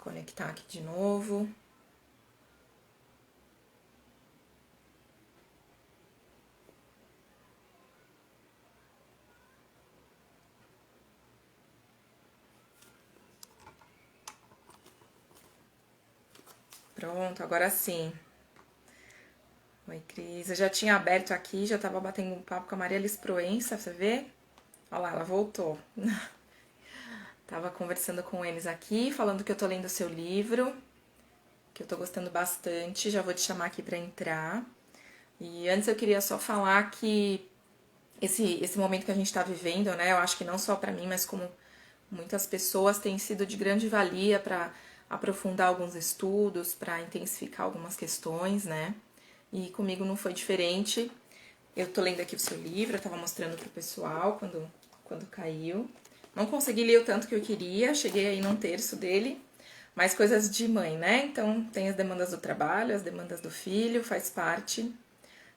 conectar aqui de novo. Pronto, agora sim. Oi, Cris. Eu já tinha aberto aqui, já tava batendo um papo com a Maria Liz Proença, você vê? Olha lá, ela voltou. Tava conversando com eles aqui, falando que eu tô lendo o seu livro, que eu tô gostando bastante. Já vou te chamar aqui pra entrar. E antes eu queria só falar que esse momento que a gente tá vivendo, né? Eu acho que não só pra mim, mas como muitas pessoas, tem sido de grande valia para aprofundar alguns estudos, para intensificar algumas questões, né? E comigo não foi diferente. Eu tô lendo aqui o seu livro, eu tava mostrando pro pessoal quando caiu. Não consegui ler o tanto que eu queria, cheguei aí num terço dele, mas coisas de mãe, né? Então tem as demandas do trabalho, as demandas do filho, faz parte.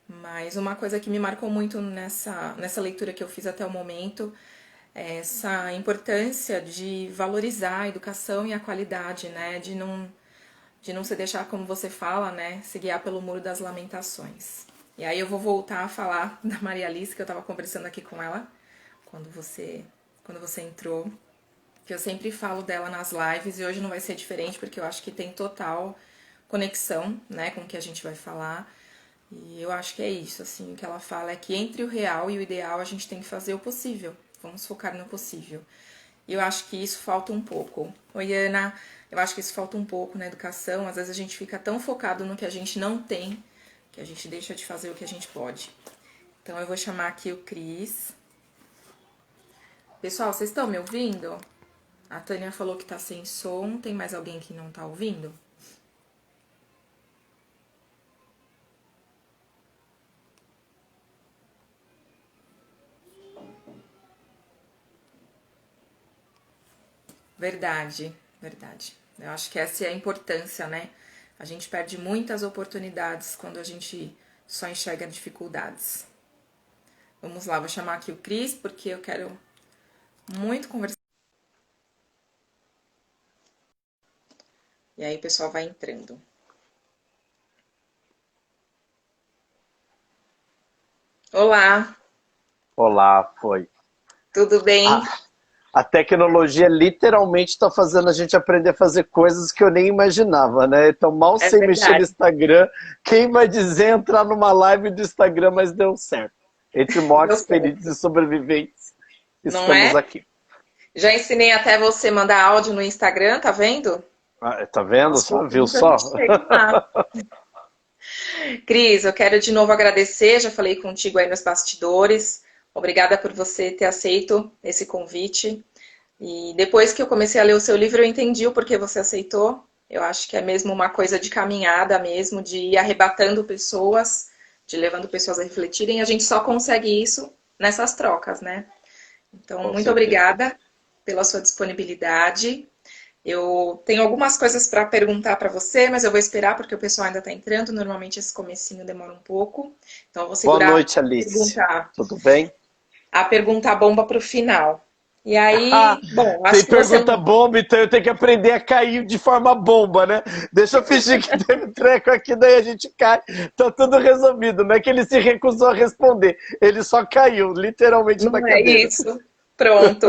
Mas uma coisa que me marcou muito nessa leitura que eu fiz até o momento é essa importância de valorizar a educação e a qualidade, né? De não se deixar, como você fala, né? Se guiar pelo muro das lamentações. E aí eu vou voltar a falar da Maria Alice, que eu tava conversando aqui com ela quando você entrou. Que eu sempre falo dela nas lives e hoje não vai ser diferente, porque eu acho que tem total conexão, né, com o que a gente vai falar. E eu acho que é isso, assim, o que ela fala é que entre o real e o ideal a gente tem que fazer o possível. Vamos focar no possível. E eu acho que isso falta um pouco. Oi, Ana, eu acho que isso falta um pouco na educação. Às vezes a gente fica tão focado no que a gente não tem, que a gente deixa de fazer o que a gente pode. Então eu vou chamar aqui o Cris. Pessoal, vocês estão me ouvindo? A Tânia falou que tá sem som. Tem mais alguém que não tá ouvindo? Verdade, verdade. Eu acho que essa é a importância, né? A gente perde muitas oportunidades quando a gente só enxerga dificuldades. Vamos lá, vou chamar aqui o Cris, porque eu quero muito conversar. E aí o pessoal vai entrando. Olá, Olá, foi. tudo A, bem? a tecnologia literalmente está fazendo a gente aprender a fazer coisas que eu nem imaginava, né? Então, mal É sei mexer no verdade. Instagram, quem vai dizer entrar numa live do Instagram, mas deu certo. Entre Deu mortos, feridos e certo. sobreviventes, Não estamos é? aqui. Já ensinei até você mandar áudio no Instagram, tá vendo? Ah, tá vendo Aos só? Viu pouquinhos a gente só? chega lá. Cris, eu quero de novo agradecer, já falei contigo aí nos bastidores. Obrigada por você ter aceito esse convite. E depois que eu comecei a ler o seu livro, eu entendi o porquê você aceitou. Eu acho que é mesmo uma coisa de caminhada mesmo, de ir arrebatando pessoas, de levando pessoas a refletirem. A gente só consegue isso nessas trocas, né? Então, Com muito certeza. obrigada pela sua disponibilidade. Eu tenho algumas coisas para perguntar para você, mas eu vou esperar porque o pessoal ainda está entrando. Normalmente esse comecinho demora um pouco. Então eu vou Boa segurar noite, Alice. perguntar Tudo bem? a pergunta bomba para o final. E aí, bom, Tem acho que você pergunta não. bomba, então eu tenho que aprender a cair de forma bomba, né? Deixa eu fingir que teve treco aqui, daí a gente cai. Tá tudo resolvido. Não é que ele se recusou a responder, ele só caiu, literalmente da Não é cadeira. isso. Pronto.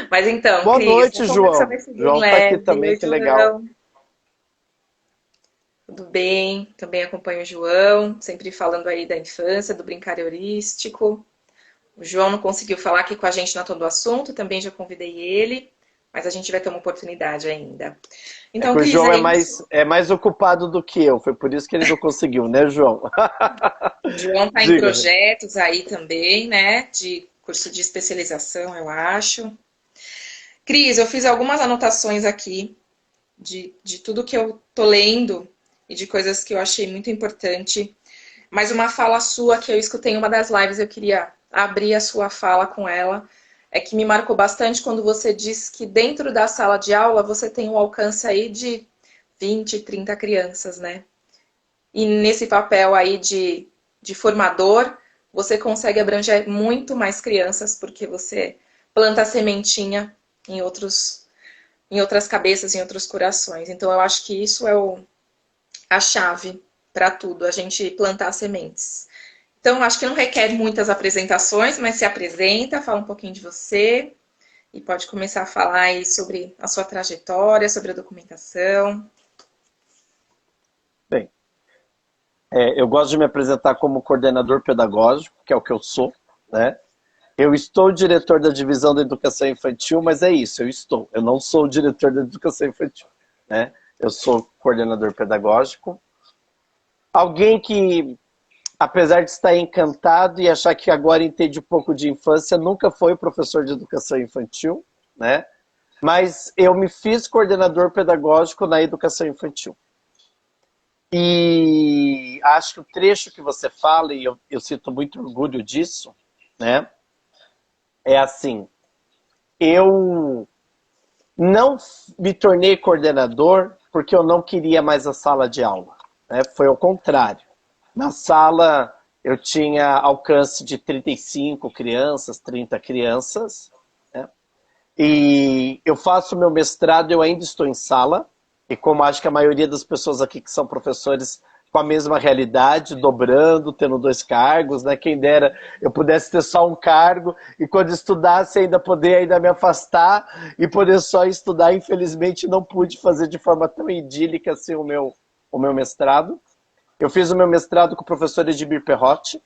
Mas então, Boa Cris, noite, vamos conversar João. nesse bem João tá aqui leve. também, Oi, que legal. João. Tudo bem? Também acompanho o João, sempre falando aí da infância, do brincar heurístico. O João não conseguiu falar aqui com a gente na todo assunto, também já convidei ele, mas a gente vai ter uma oportunidade ainda. É Então, que o Cris, João é é isso. mais ocupado do que eu, foi por isso que ele não conseguiu, né, João? O João está em Diga. projetos aí também, né? De curso de especialização, eu acho. Cris, eu fiz algumas anotações aqui de tudo que eu tô lendo e de coisas que eu achei muito importante. Mas uma fala sua que eu escutei em uma das lives, eu queria abrir a sua fala com ela, é que me marcou bastante quando você disse que dentro da sala de aula você tem um alcance aí de 20, 30 crianças, né? E nesse papel aí de formador, você consegue abranger muito mais crianças, porque você planta a sementinha em em outras cabeças, em outros corações. Então, eu acho que isso é a chave para tudo, a gente plantar sementes. Então, acho que não requer muitas apresentações, mas se apresenta, fala um pouquinho de você e pode começar a falar aí sobre a sua trajetória, sobre a documentação. Bem, eu gosto de me apresentar como coordenador pedagógico, que é o que eu sou, né? Eu estou diretor da divisão da educação infantil, mas é isso, eu não sou o diretor da educação infantil, né? Eu sou coordenador pedagógico. Alguém que, apesar de estar encantado e achar que agora entende um pouco de infância, nunca foi professor de educação infantil, né? Mas eu me fiz coordenador pedagógico na educação infantil. E acho que o trecho que você fala, e eu sinto muito orgulho disso, né? É assim, eu não me tornei coordenador porque eu não queria mais a sala de aula, né? Foi ao contrário. Na sala eu tinha alcance de 35 crianças, 30 crianças, né? E eu faço meu mestrado, eu ainda estou em sala, e como acho que a maioria das pessoas aqui que são professores com a mesma realidade, dobrando, tendo 2 cargos, né? Quem dera eu pudesse ter só um cargo e quando estudasse ainda poder ainda me afastar e poder só estudar. Infelizmente não pude fazer de forma tão idílica assim o meu mestrado. Eu fiz o meu mestrado com o professor Edmir Perrotti,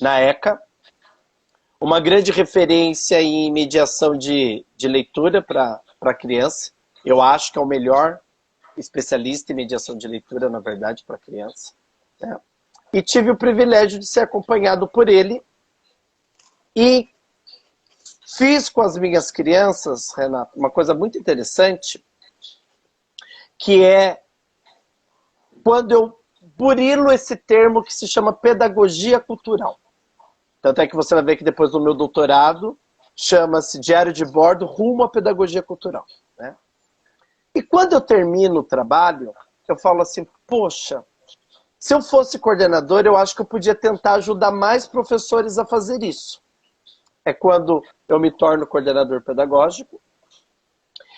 na ECA, uma grande referência em mediação de leitura para criança. Eu acho que é o melhor especialista em mediação de leitura, na verdade, para criança, né? E tive o privilégio de ser acompanhado por ele e fiz com as minhas crianças, Renato, uma coisa muito interessante, que é quando eu burilo esse termo que se chama pedagogia cultural. Tanto é que você vai ver que depois do meu doutorado chama-se Diário de Bordo rumo à pedagogia cultural, né? E quando eu termino o trabalho, eu falo assim, poxa, se eu fosse coordenador, eu acho que eu podia tentar ajudar mais professores a fazer isso. É quando eu me torno coordenador pedagógico.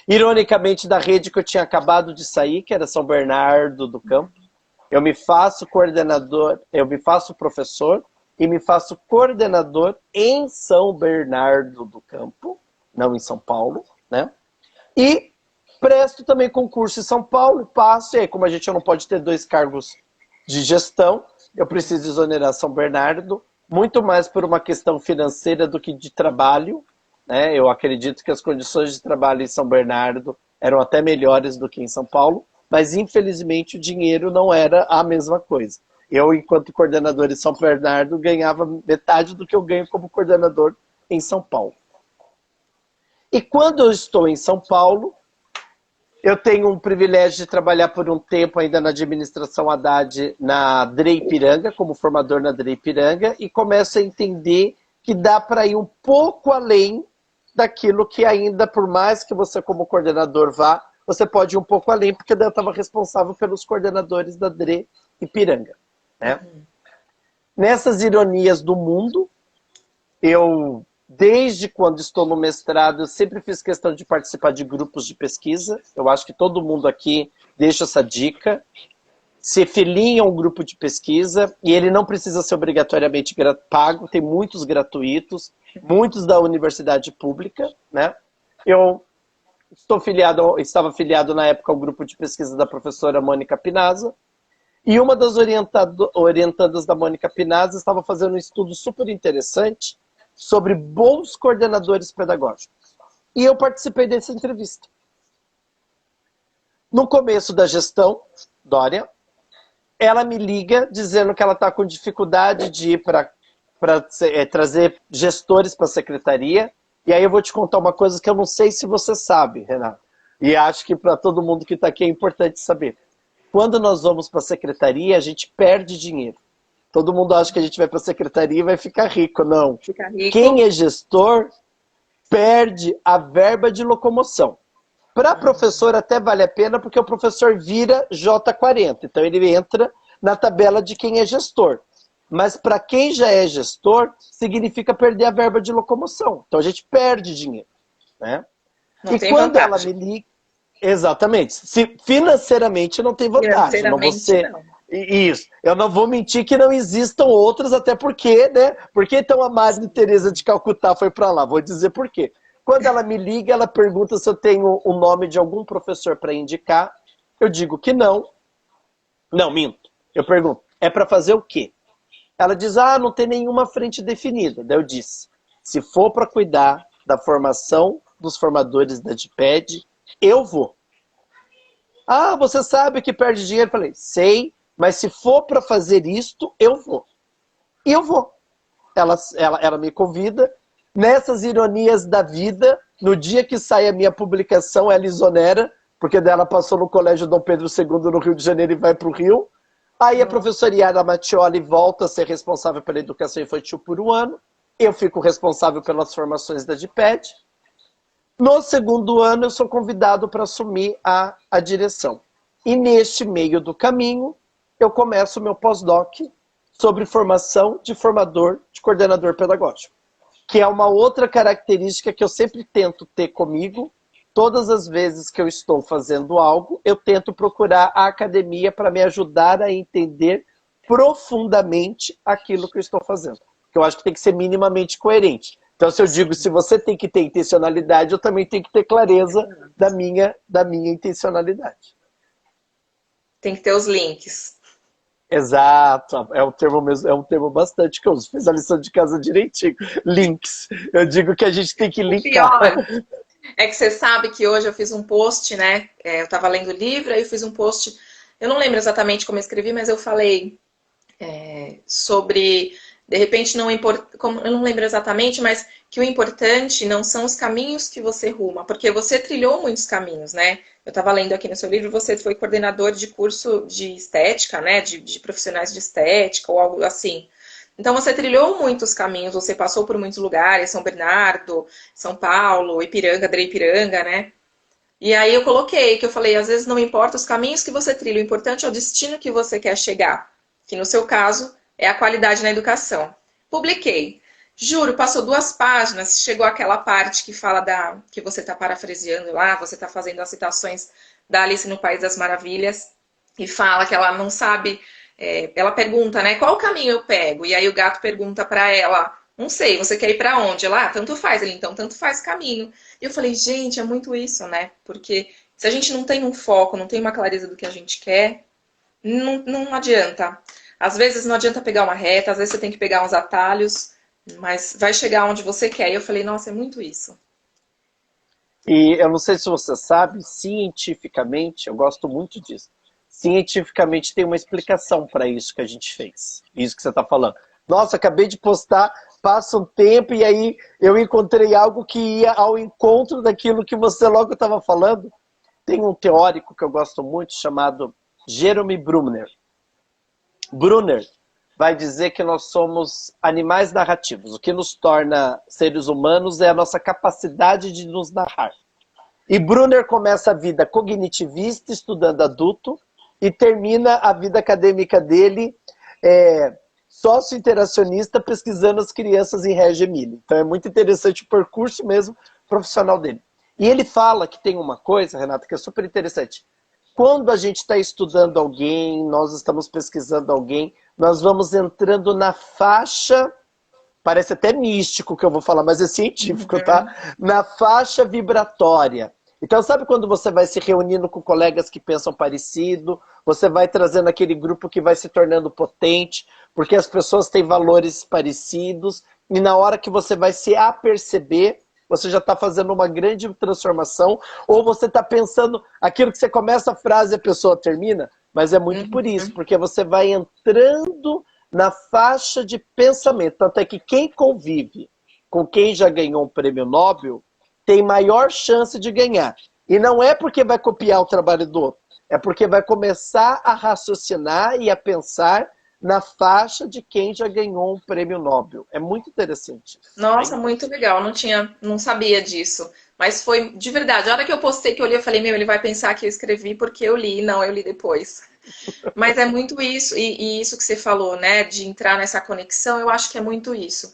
Ironicamente, da rede que eu tinha acabado de sair, que era São Bernardo do Campo, eu me faço coordenador, eu me faço professor e me faço coordenador em São Bernardo do Campo, não em São Paulo, né? E presto também concurso em São Paulo, passo, e aí, como a gente não pode ter 2 cargos de gestão, eu preciso exonerar São Bernardo, muito mais por uma questão financeira do que de trabalho, né? Eu acredito que as condições de trabalho em São Bernardo eram até melhores do que em São Paulo, mas infelizmente o dinheiro não era a mesma coisa. Eu, enquanto coordenador em São Bernardo, ganhava metade do que eu ganho como coordenador em São Paulo. E quando eu estou em São Paulo, eu tenho um privilégio de trabalhar por um tempo ainda na administração Haddad na DRE Ipiranga, como formador na DRE Ipiranga, e começo a entender que dá para ir um pouco além daquilo que ainda, por mais que você como coordenador vá, você pode ir um pouco além, porque eu estava responsável pelos coordenadores da DRE Ipiranga, né? Nessas ironias do mundo, eu, desde quando estou no mestrado, eu sempre fiz questão de participar de grupos de pesquisa. Eu acho que todo mundo aqui deixa essa dica. Se filie a um grupo de pesquisa, e ele não precisa ser obrigatoriamente pago, tem muitos gratuitos, muitos da universidade pública, né? Eu estava filiado na época ao grupo de pesquisa da professora Mônica Pinazza, e uma das orientandas da Mônica Pinazza estava fazendo um estudo super interessante sobre bons coordenadores pedagógicos. E eu participei dessa entrevista. No começo da gestão, Dória, ela me liga dizendo que ela está com dificuldade de ir para trazer gestores para a secretaria. E aí eu vou te contar uma coisa que eu não sei se você sabe, Renato. E acho que para todo mundo que está aqui é importante saber. Quando nós vamos para a secretaria, a gente perde dinheiro. Todo mundo acha que a gente vai para a secretaria e vai ficar rico. Não. Fica rico. Quem é gestor perde a verba de locomoção. Para professor até vale a pena, porque o professor vira J40. Então ele entra na tabela de quem é gestor. Mas para quem já é gestor, significa perder a verba de locomoção. Então a gente perde dinheiro, né? Não E tem quando vantagem. ela me liga, Exatamente. Se financeiramente não tem vantagem, não Financeiramente, você. não. Isso. Eu não vou mentir que não existam outras, até porque, né? Por que então a Madre Teresa de Calcutá foi para lá? Vou dizer por quê. Quando ela me liga, ela pergunta se eu tenho o nome de algum professor para indicar. Eu digo que não. Não, minto. Eu pergunto, é para fazer o quê? Ela diz, não tem nenhuma frente definida. Daí eu disse, se for para cuidar da formação dos formadores da DIPED, eu vou. Você sabe que perde dinheiro? Eu falei, sei, mas se for para fazer isto, eu vou. E eu vou. Ela me convida. Nessas ironias da vida, no dia que sai a minha publicação, ela exonera, porque dela passou no Colégio Dom Pedro II no Rio de Janeiro e vai para o Rio. Aí a professora Yara Mattioli volta a ser responsável pela educação infantil por um ano. Eu fico responsável pelas formações da DIPED. No segundo ano, eu sou convidado para assumir a direção. E neste meio do caminho, eu começo o meu pós-doc sobre formação de formador de coordenador pedagógico, que é uma outra característica que eu sempre tento ter comigo. Todas as vezes que eu estou fazendo algo, eu tento procurar a academia para me ajudar a entender profundamente aquilo que eu estou fazendo. Que eu acho que tem que ser minimamente coerente. Então, se eu digo, se você tem que ter intencionalidade, eu também tenho que ter clareza da minha intencionalidade. Tem que ter os links. Exato, é um termo mesmo, é um termo bastante que eu uso. Fiz a lição de casa direitinho. Links. Eu digo que a gente tem que O linkar. pior é que você sabe que hoje eu fiz um post, né? Eu estava lendo o livro, aí eu fiz um post. Eu não lembro exatamente como eu escrevi, mas eu falei sobre, de repente, não importa, eu não lembro exatamente, mas que o importante não são os caminhos que você ruma, porque você trilhou muitos caminhos, né? Eu estava lendo aqui no seu livro, você foi coordenador de curso de estética, né? De profissionais de estética ou algo assim. Então você trilhou muitos caminhos, você passou por muitos lugares, São Bernardo, São Paulo, Ipiranga, Drepiranga, né? E aí eu coloquei, que eu falei, às vezes não importa os caminhos que você trilha, o importante é o destino que você quer chegar, que no seu caso é a qualidade na educação. Publiquei. Juro, passou 2 páginas, chegou aquela parte que fala que você está parafraseando lá, você está fazendo as citações da Alice no País das Maravilhas, e fala que ela não sabe, ela pergunta, né, qual caminho eu pego? E aí o gato pergunta para ela, não sei, você quer ir para onde? Lá, tanto faz. Ele, então, tanto faz caminho. E eu falei, gente, é muito isso, né? Porque se a gente não tem um foco, não tem uma clareza do que a gente quer, não adianta. Às vezes não adianta pegar uma reta, às vezes você tem que pegar uns atalhos, mas vai chegar onde você quer. E eu falei, nossa, é muito isso. E eu não sei se você sabe, cientificamente, eu gosto muito disso. Cientificamente tem uma explicação para isso que a gente fez. Isso que você está falando. Nossa, acabei de postar, passa um tempo e aí eu encontrei algo que ia ao encontro daquilo que você logo estava falando. Tem um teórico que eu gosto muito chamado Jeremy Brunner. Brunner vai dizer que nós somos animais narrativos. O que nos torna seres humanos é a nossa capacidade de nos narrar. E Brunner começa a vida cognitivista, estudando adulto, e termina a vida acadêmica dele sócio-interacionista, pesquisando as crianças em Reggio Emília. Então é muito interessante o percurso mesmo profissional dele. E ele fala que tem uma coisa, Renata, que é super interessante. Quando a gente está estudando alguém, nós estamos pesquisando alguém, nós vamos entrando na faixa, parece até místico o que eu vou falar, mas é científico, tá? Na faixa vibratória. Então, sabe quando você vai se reunindo com colegas que pensam parecido, você vai trazendo aquele grupo que vai se tornando potente, porque as pessoas têm valores parecidos, e na hora que você vai se aperceber, você já está fazendo uma grande transformação, ou você está pensando aquilo que você começa a frase e a pessoa termina, mas é muito por isso, porque você vai entrando na faixa de pensamento. Tanto é que quem convive com quem já ganhou um prêmio Nobel tem maior chance de ganhar. E não é porque vai copiar o trabalho do outro, é porque vai começar a raciocinar e a pensar na faixa de quem já ganhou um prêmio Nobel. É muito interessante isso. Nossa, muito legal. Não sabia disso. Mas foi de verdade. A hora que eu postei, que eu li, eu falei, meu, ele vai pensar que eu escrevi porque eu li. Não, eu li depois. Mas é muito isso. E isso que você falou, né? De entrar nessa conexão, eu acho que é muito isso.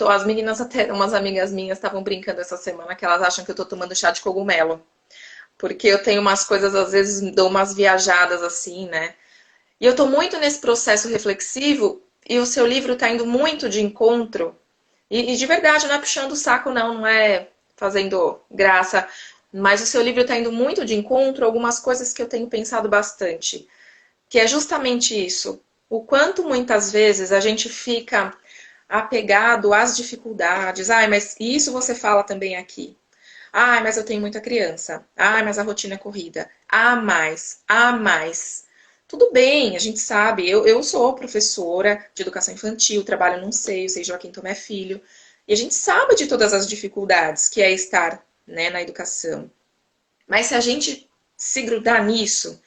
As meninas, até umas amigas minhas estavam brincando essa semana que elas acham que eu tô tomando chá de cogumelo. porque eu tenho umas coisas, às vezes, dou umas viajadas assim, né? E eu tô muito nesse processo reflexivo e o seu livro tá indo muito de encontro. E de verdade, não é puxando o saco, não, não é fazendo graça, mas o seu livro tá indo muito de encontro a algumas coisas que eu tenho pensado bastante, que é justamente isso. O quanto muitas vezes a gente fica apegado às dificuldades. Ai, mas isso você fala também aqui. Ai, mas eu tenho muita criança. Ai, mas a rotina é corrida. Ah, mais. Ah, mais. Tudo bem, a gente sabe. Eu sou professora de educação infantil, trabalho num seio, sei Joaquim Tomé Filho. E a gente sabe de todas as dificuldades que é estar, né, na educação. Mas se a gente se grudar nisso,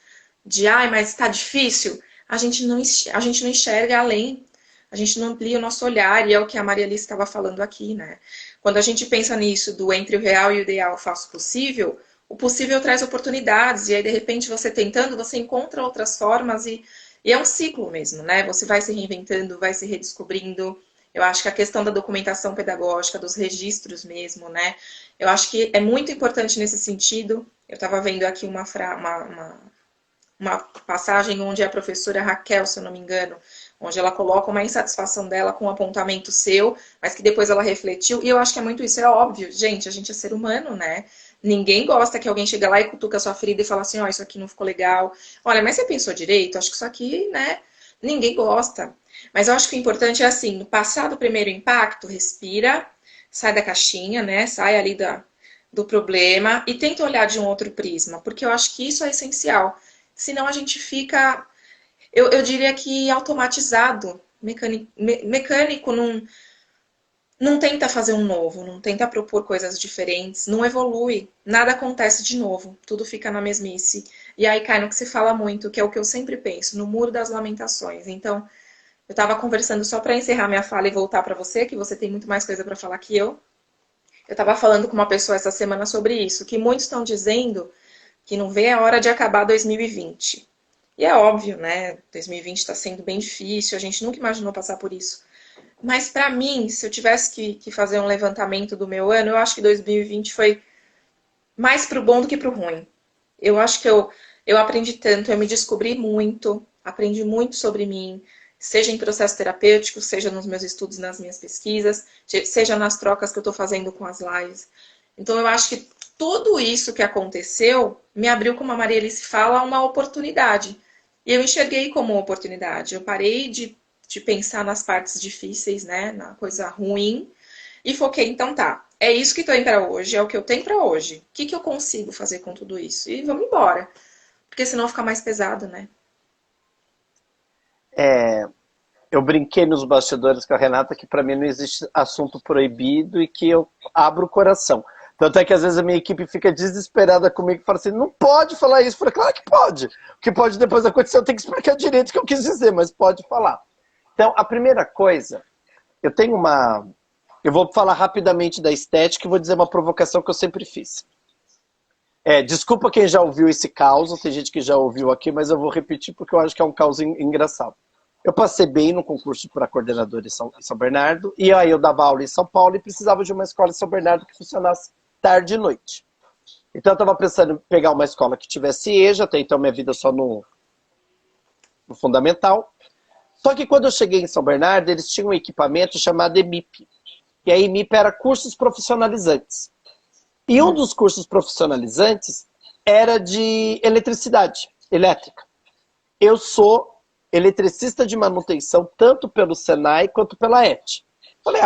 de ai, mas está difícil, a gente não enxerga além, a gente não amplia o nosso olhar, e é o que a Maria Alice estava falando aqui, né? Quando a gente pensa nisso, do entre o real e o ideal, faço o possível traz oportunidades, e aí de repente você tentando, você encontra outras formas, e é um ciclo mesmo, né? Você vai se reinventando, vai se redescobrindo. Eu acho que a questão da documentação pedagógica, dos registros mesmo, né? Eu acho que é muito importante nesse sentido. Eu estava vendo aqui uma passagem onde a professora Raquel, se eu não me engano, onde ela coloca uma insatisfação dela com um apontamento seu, mas que depois ela refletiu, e eu acho que é muito isso, é óbvio, gente, a gente é ser humano, né? Ninguém gosta que alguém chegue lá e cutuca a sua ferida e fala assim, ó, isso aqui não ficou legal. Olha, mas você pensou direito? Acho que isso aqui, né? Ninguém gosta. Mas eu acho que o importante é assim, no passar do primeiro impacto, respira, sai da caixinha, né? Sai ali do problema e tenta olhar de um outro prisma, porque eu acho que isso é essencial. Senão a gente fica, eu diria que automatizado, mecânico, não tenta fazer um novo, não tenta propor coisas diferentes, não evolui, nada acontece de novo, tudo fica na mesmice. E aí cai no que se fala muito, que é o que eu sempre penso, no muro das lamentações. Então, eu estava conversando só para encerrar minha fala e voltar para você, que você tem muito mais coisa para falar que eu. Eu estava falando com uma pessoa essa semana sobre isso, que muitos estão dizendo que não vê a hora de acabar 2020. E é óbvio, né? 2020 está sendo bem difícil, a gente nunca imaginou passar por isso. Mas para mim, se eu tivesse que fazer um levantamento do meu ano, eu acho que 2020 foi mais pro bom do que pro ruim. Eu acho que eu aprendi tanto, eu me descobri muito, aprendi muito sobre mim, seja em processo terapêutico, seja nos meus estudos, nas minhas pesquisas, seja nas trocas que eu estou fazendo com as lives. Então eu acho que tudo isso que aconteceu me abriu, como a Maria Alice fala, uma oportunidade. E eu enxerguei como uma oportunidade. Eu parei de pensar nas partes difíceis, né, na coisa ruim, e foquei, então tá, é isso que tem para hoje, é o que eu tenho para hoje. O que eu consigo fazer com tudo isso? E vamos embora. Porque senão fica mais pesado, né? Eu brinquei nos bastidores com a Renata que para mim não existe assunto proibido e que eu abro o coração. Tanto é que às vezes a minha equipe fica desesperada comigo e fala assim, não pode falar isso. Eu falei, claro que pode. O que pode depois acontecer, eu tenho que explicar direito o que eu quis dizer, mas pode falar. Então, a primeira coisa, eu tenho uma... Eu vou falar rapidamente da estética e vou dizer uma provocação que eu sempre fiz. Desculpa quem já ouviu esse caos, tem gente que já ouviu aqui, mas eu vou repetir porque eu acho que é um caos engraçado. Eu passei bem no concurso para coordenador em São Bernardo, e aí eu dava aula em São Paulo e precisava de uma escola em São Bernardo que funcionasse tarde e noite. Então eu estava pensando em pegar uma escola que tivesse EJA, até então minha vida só no fundamental. Só que quando eu cheguei em São Bernardo, eles tinham um equipamento chamado EMIP. E a EMIP era cursos profissionalizantes. E um dos cursos profissionalizantes era de eletricidade, elétrica. Eu sou eletricista de manutenção tanto pelo Senai quanto pela ET. Falei,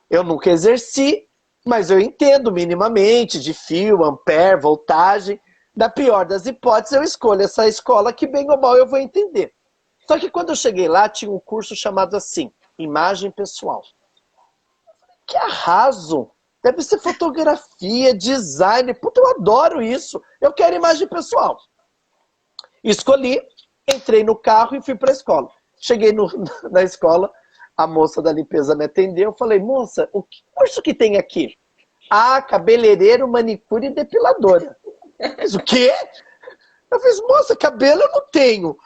eu nunca exerci, mas eu entendo minimamente de fio, ampere, voltagem. Na pior das hipóteses, eu escolho essa escola que bem ou mal eu vou entender. Só que quando eu cheguei lá, tinha um curso chamado assim, Imagem Pessoal. Que arraso! Deve ser fotografia, design. Puta, eu adoro isso. Eu quero imagem pessoal. Escolhi, entrei no carro e fui para a escola. Cheguei na escola, a moça da limpeza me atendeu. Eu falei, moça, o curso que tem aqui? Cabeleireiro, manicure e depiladora. Mas o quê? Eu fiz, moça, cabelo eu não tenho.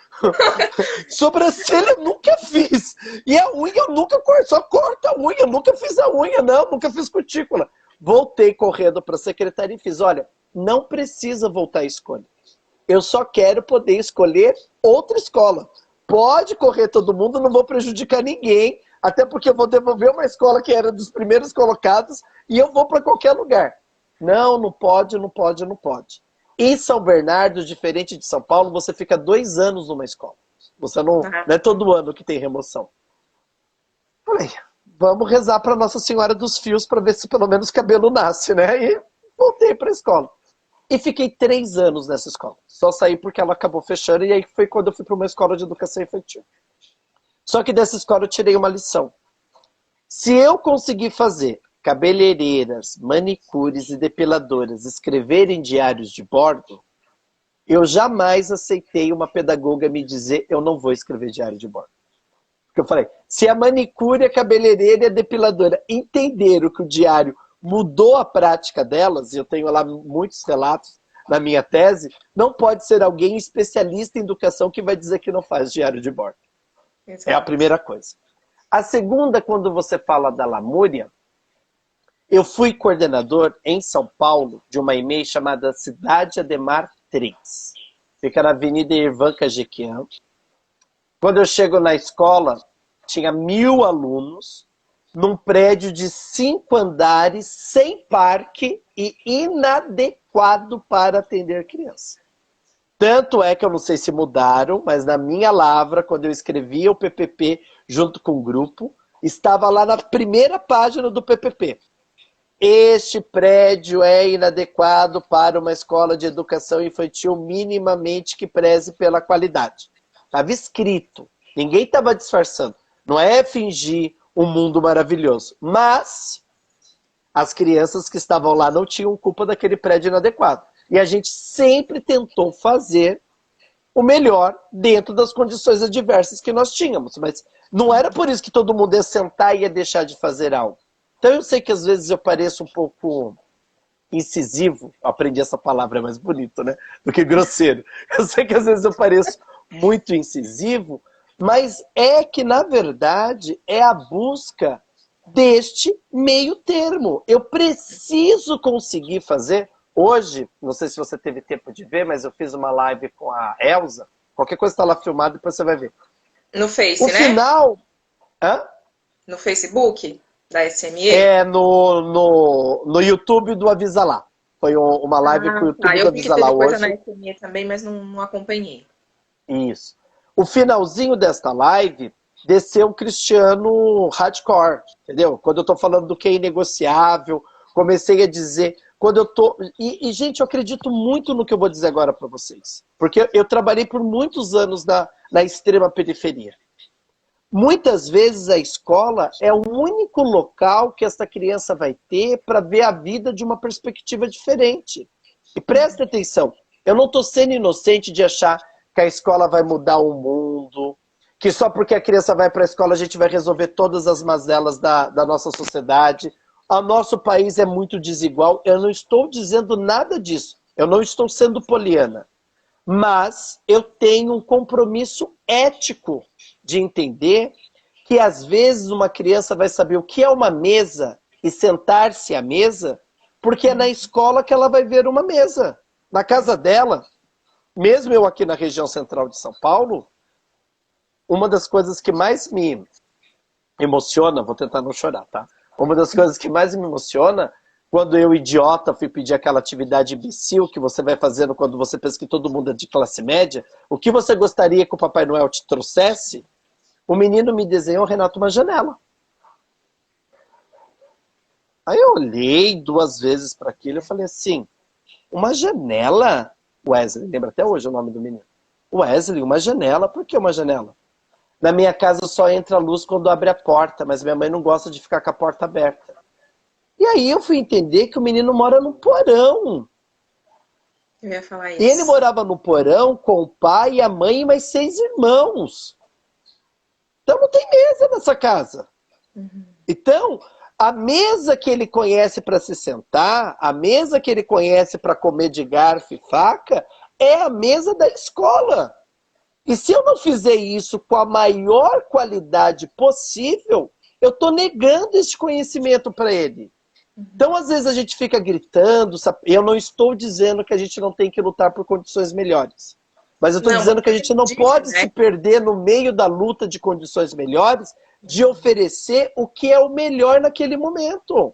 Sobrancelha eu nunca fiz. E a unha eu nunca corto, só corto a unha. Eu nunca fiz a unha, não, nunca fiz cutícula. Voltei correndo para a secretaria e fiz, olha, não precisa voltar à escolha. Eu só quero poder escolher outra escola. Pode correr todo mundo, não vou prejudicar ninguém, até porque eu vou devolver uma escola que era dos primeiros colocados e eu vou para qualquer lugar. Não, não pode, não pode, não pode. Em São Bernardo, diferente de São Paulo, você fica 2 anos numa escola. Você não é todo ano que tem remoção. Falei, vamos rezar para Nossa Senhora dos Fios para ver se pelo menos cabelo nasce, né? E voltei para a escola. E fiquei 3 anos nessa escola. Só saí porque ela acabou fechando, e aí foi quando eu fui para uma escola de educação infantil. Só que dessa escola eu tirei uma lição. Se eu conseguir fazer cabeleireiras, manicures e depiladoras escreverem diários de bordo, eu jamais aceitei uma pedagoga me dizer eu não vou escrever diário de bordo. Porque eu falei, se a manicure, a cabeleireira e a depiladora entenderam que o diário mudou a prática delas, e eu tenho lá muitos relatos na minha tese, não pode ser alguém especialista em educação que vai dizer que não faz diário de bordo. Exato. É a primeira coisa. A segunda, quando você fala da Lamúria, eu fui coordenador em São Paulo de uma EMEI chamada Cidade Ademar 3. Fica na Avenida Irvan Cajequian. Quando eu chego na escola, tinha 1.000 alunos, num prédio de 5 andares, sem parque e inadequado para atender criança. Tanto é que eu não sei se mudaram, mas na minha lavra, quando eu escrevia o PPP junto com o grupo, estava lá na primeira página do PPP. Este prédio é inadequado para uma escola de educação infantil minimamente que preze pela qualidade. Estava escrito, ninguém estava disfarçando. Não é fingir um mundo maravilhoso. Mas as crianças que estavam lá não tinham culpa daquele prédio inadequado. E a gente sempre tentou fazer o melhor dentro das condições adversas que nós tínhamos. Mas não era por isso que todo mundo ia sentar e ia deixar de fazer algo. Então eu sei que às vezes eu pareço um pouco incisivo. Eu aprendi essa palavra, é mais bonito, né? Do que grosseiro. Eu sei que às vezes eu pareço muito incisivo, mas é que, na verdade, é a busca deste meio termo. Eu preciso conseguir fazer. Hoje, não sei se você teve tempo de ver, mas eu fiz uma live com a Elza. Qualquer coisa está lá filmada, depois você vai ver. No Face, né? O final... Hã? No Facebook da SME? É, no YouTube do Avisa Lá. Foi uma live com o YouTube do Avisa Lá hoje. Eu vi que teve coisa na SME também, mas não acompanhei. Isso. O finalzinho desta live desceu um Cristiano hardcore, entendeu? Quando eu tô falando do que é inegociável, comecei a dizer... Quando eu tô... gente, eu acredito muito no que eu vou dizer agora para vocês. Porque eu trabalhei por muitos anos na extrema periferia. Muitas vezes a escola é o único local que essa criança vai ter para ver a vida de uma perspectiva diferente. E preste atenção, eu não estou sendo inocente de achar que a escola vai mudar o mundo, que só porque a criança vai para a escola a gente vai resolver todas as mazelas da nossa sociedade. O nosso país é muito desigual, eu não estou dizendo nada disso, eu não estou sendo poliana, mas eu tenho um compromisso ético de entender que às vezes uma criança vai saber o que é uma mesa e sentar-se à mesa, porque é na escola que ela vai ver uma mesa. Na casa dela, mesmo eu aqui na região central de São Paulo, uma das coisas que mais me emociona, vou tentar não chorar, tá? Uma das coisas que mais me emociona, quando eu, idiota, fui pedir aquela atividade imbecil que você vai fazendo quando você pensa que todo mundo é de classe média, o que você gostaria que o Papai Noel te trouxesse? O menino me desenhou, Renato, uma janela. Aí eu olhei 2 vezes para aquilo e falei assim, uma janela? Wesley, lembra até hoje o nome do menino. Wesley, uma janela? Por que uma janela? Na minha casa só entra luz quando abre a porta, mas minha mãe não gosta de ficar com a porta aberta. E aí eu fui entender que o menino mora no porão. Eu ia falar isso. E ele morava no porão com o pai, a mãe e mais 6 irmãos. Então não tem mesa nessa casa. Uhum. Então, a mesa que ele conhece para se sentar, a mesa que ele conhece para comer de garfo e faca, é a mesa da escola. E se eu não fizer isso com a maior qualidade possível, eu estou negando esse conhecimento para ele. Então, às vezes, a gente fica gritando, sabe? Eu não estou dizendo que a gente não tem que lutar por condições melhores. Mas eu estou dizendo que a gente não pode se perder no meio da luta de condições melhores, de oferecer o que é o melhor naquele momento.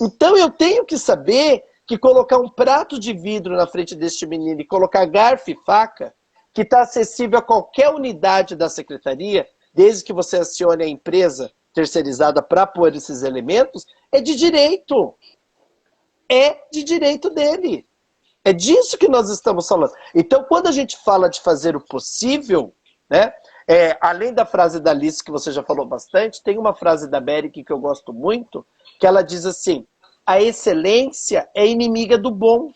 Então, eu tenho que saber que colocar um prato de vidro na frente deste menino e colocar garfo e faca, que está acessível a qualquer unidade da secretaria, desde que você acione a empresa terceirizada para pôr esses elementos, é de direito. É de direito dele. É disso que nós estamos falando. Então, quando a gente fala de fazer o possível, né, além da frase da Alice, que você já falou bastante, tem uma frase da Beric que eu gosto muito, que ela diz assim, a excelência é inimiga do bom.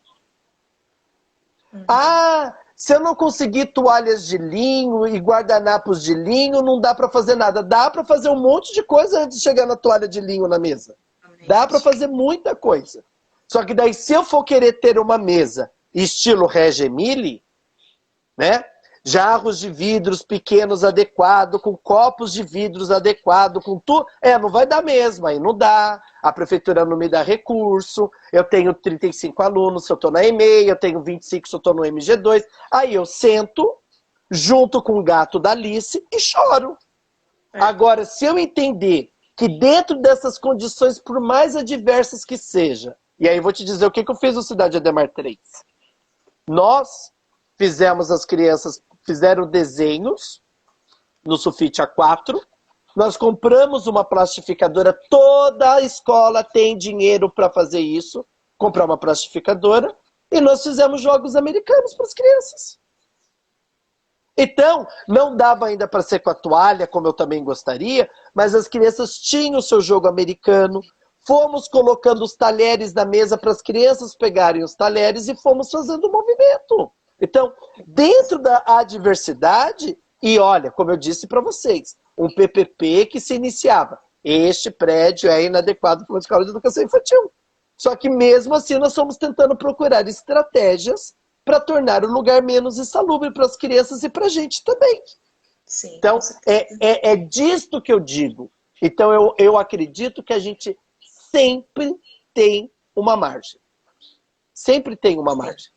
Ah, se eu não conseguir toalhas de linho e guardanapos de linho, não dá para fazer nada. Dá para fazer um monte de coisa antes de chegar na toalha de linho na mesa. Dá para fazer muita coisa. Só que daí, se eu for querer ter uma mesa estilo Reggio Emili, né? Jarros de vidros pequenos adequados, com copos de vidros adequados, com tudo. Não vai dar mesmo, aí não dá. A prefeitura não me dá recurso. Eu tenho 35 alunos se eu estou na EMEI, eu tenho 25 se eu estou no MG2. Aí eu sento, junto com o gato da Alice, e choro. Agora, se eu entender que dentro dessas condições, por mais adversas que seja, e aí eu vou te dizer o que eu fiz no Cidade Ademar 3. Nós fizemos as crianças, fizeram desenhos no sulfite A4, nós compramos uma plastificadora, toda a escola tem dinheiro para fazer isso, comprar uma plastificadora, e nós fizemos jogos americanos para as crianças. Então, não dava ainda para ser com a toalha, como eu também gostaria, mas as crianças tinham o seu jogo americano, fomos colocando os talheres na mesa para as crianças pegarem os talheres e fomos fazendo o movimento. Então, dentro da adversidade, e olha, como eu disse para vocês, um PPP que se iniciava. Este prédio é inadequado para uma escola de educação infantil. Só que mesmo assim nós estamos tentando procurar estratégias para tornar o lugar menos insalubre para as crianças e para a gente também. Sim, então, é disto que eu digo. Então, eu acredito que a gente sempre tem uma margem. Sempre tem uma margem.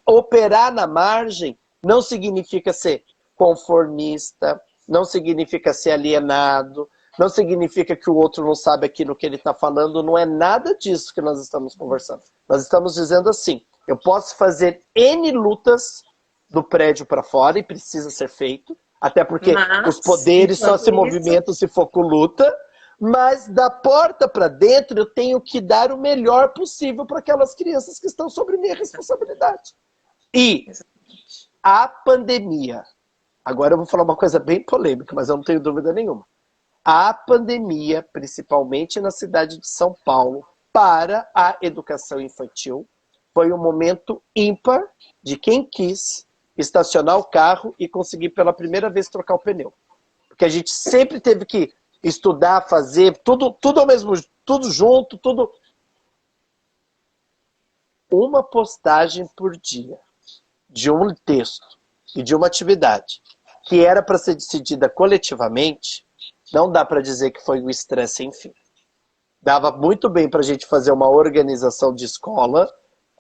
Operar na margem não significa ser conformista, não significa ser alienado, não significa que o outro não sabe aquilo que ele está falando, não é nada disso que nós estamos conversando. Nós estamos dizendo assim, eu posso fazer N lutas do prédio para fora, e precisa ser feito, até porque os poderes só se movimentam se for com luta, mas da porta para dentro eu tenho que dar o melhor possível para aquelas crianças que estão sobre minha responsabilidade. E a pandemia, agora eu vou falar uma coisa bem polêmica, mas eu não tenho dúvida nenhuma. A pandemia, principalmente na cidade de São Paulo, para a educação infantil, foi um momento ímpar de quem quis estacionar o carro e conseguir pela primeira vez trocar o pneu. Porque a gente sempre teve que estudar, fazer, tudo ao mesmo, tudo junto, tudo. Uma postagem por dia de um texto e de uma atividade que era para ser decidida coletivamente, não dá para dizer que foi um estresse sem fim. Dava muito bem para a gente fazer uma organização de escola,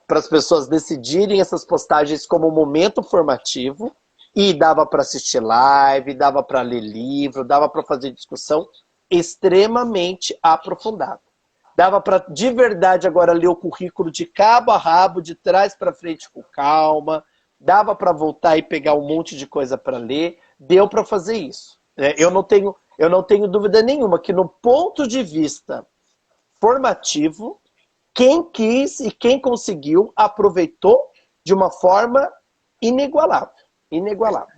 para as pessoas decidirem essas postagens como um momento formativo, e dava para assistir live, dava para ler livro, dava para fazer discussão extremamente aprofundada. Dava para, de verdade, agora ler o currículo de cabo a rabo, de trás para frente com calma, dava para voltar e pegar um monte de coisa para ler, deu para fazer isso. Eu não tenho dúvida nenhuma que no ponto de vista formativo, quem quis e quem conseguiu aproveitou de uma forma inigualável. Inigualável.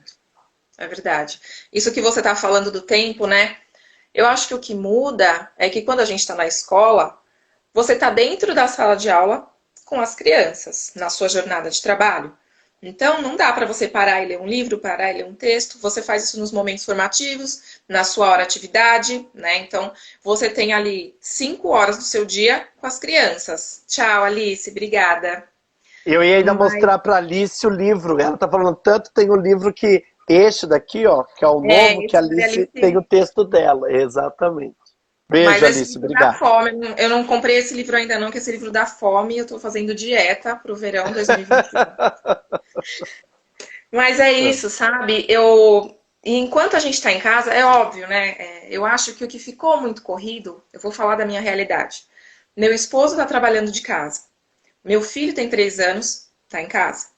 É verdade. Isso que você está falando do tempo, né? Eu acho que o que muda é que quando a gente está na escola, você está dentro da sala de aula com as crianças, na sua jornada de trabalho. Então, não dá para você parar e ler um livro, parar e ler um texto. Você faz isso nos momentos formativos, na sua hora atividade, né? Então, você tem ali 5 horas do seu dia com as crianças. Tchau, Alice. Obrigada. Eu ia ainda mostrar para Alice o livro. Ela tá falando tanto, tem um livro que... Este daqui, ó, que é o novo, que a Alice tem o texto dela. Exatamente. Mas Beijo, esse Alice, livro da obrigado. fome, eu não comprei esse livro ainda não, que esse livro da fome, eu tô fazendo dieta pro verão 2021. Mas é isso, sabe? E enquanto a gente tá em casa, é óbvio, né? Eu acho que o que ficou muito corrido, eu vou falar da minha realidade. Meu esposo tá trabalhando de casa. Meu filho tem 3 anos, tá em casa.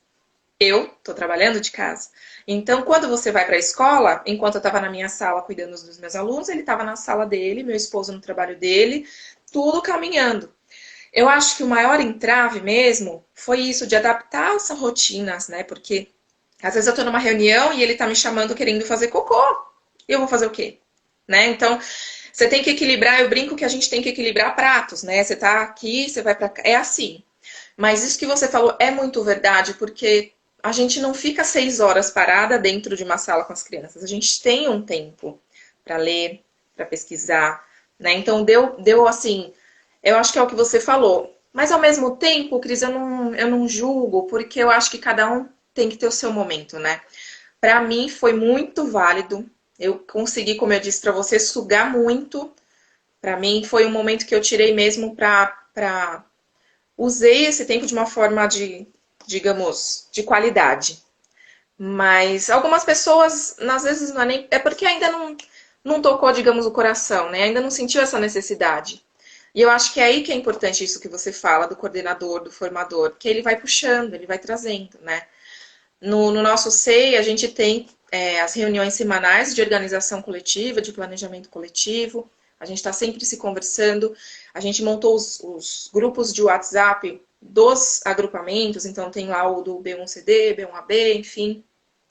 Eu tô trabalhando de casa. Então, quando você vai para a escola, enquanto eu estava na minha sala cuidando dos meus alunos, ele estava na sala dele, meu esposo no trabalho dele, tudo caminhando. Eu acho que o maior entrave mesmo foi isso de adaptar essas rotinas, né? Porque às vezes eu tô numa reunião e ele tá me chamando querendo fazer cocô. E eu vou fazer o quê? Né? Então, você tem que equilibrar, eu brinco que a gente tem que equilibrar pratos, né? Você tá aqui, você vai para cá, é assim. Mas isso que você falou é muito verdade, porque a gente não fica 6 horas parada dentro de uma sala com as crianças. A gente tem um tempo para ler, para pesquisar, né? Então deu assim, eu acho que é o que você falou. Mas ao mesmo tempo, Cris, eu não julgo, porque eu acho que cada um tem que ter o seu momento, né? Para mim foi muito válido. Eu consegui, como eu disse para você, sugar muito. Para mim foi um momento que eu tirei mesmo para usei esse tempo de uma forma de, digamos, de qualidade. Mas algumas pessoas, às vezes, não é nem. É porque ainda não tocou, digamos, o coração, né? Ainda não sentiu essa necessidade. E eu acho que é aí que é importante isso que você fala, do coordenador, do formador, que ele vai puxando, ele vai trazendo, né? No nosso SEI, a gente tem as reuniões semanais de organização coletiva, de planejamento coletivo. A gente está sempre se conversando. A gente montou os grupos de WhatsApp dos agrupamentos, então tem lá o do B1CD, B1AB, enfim.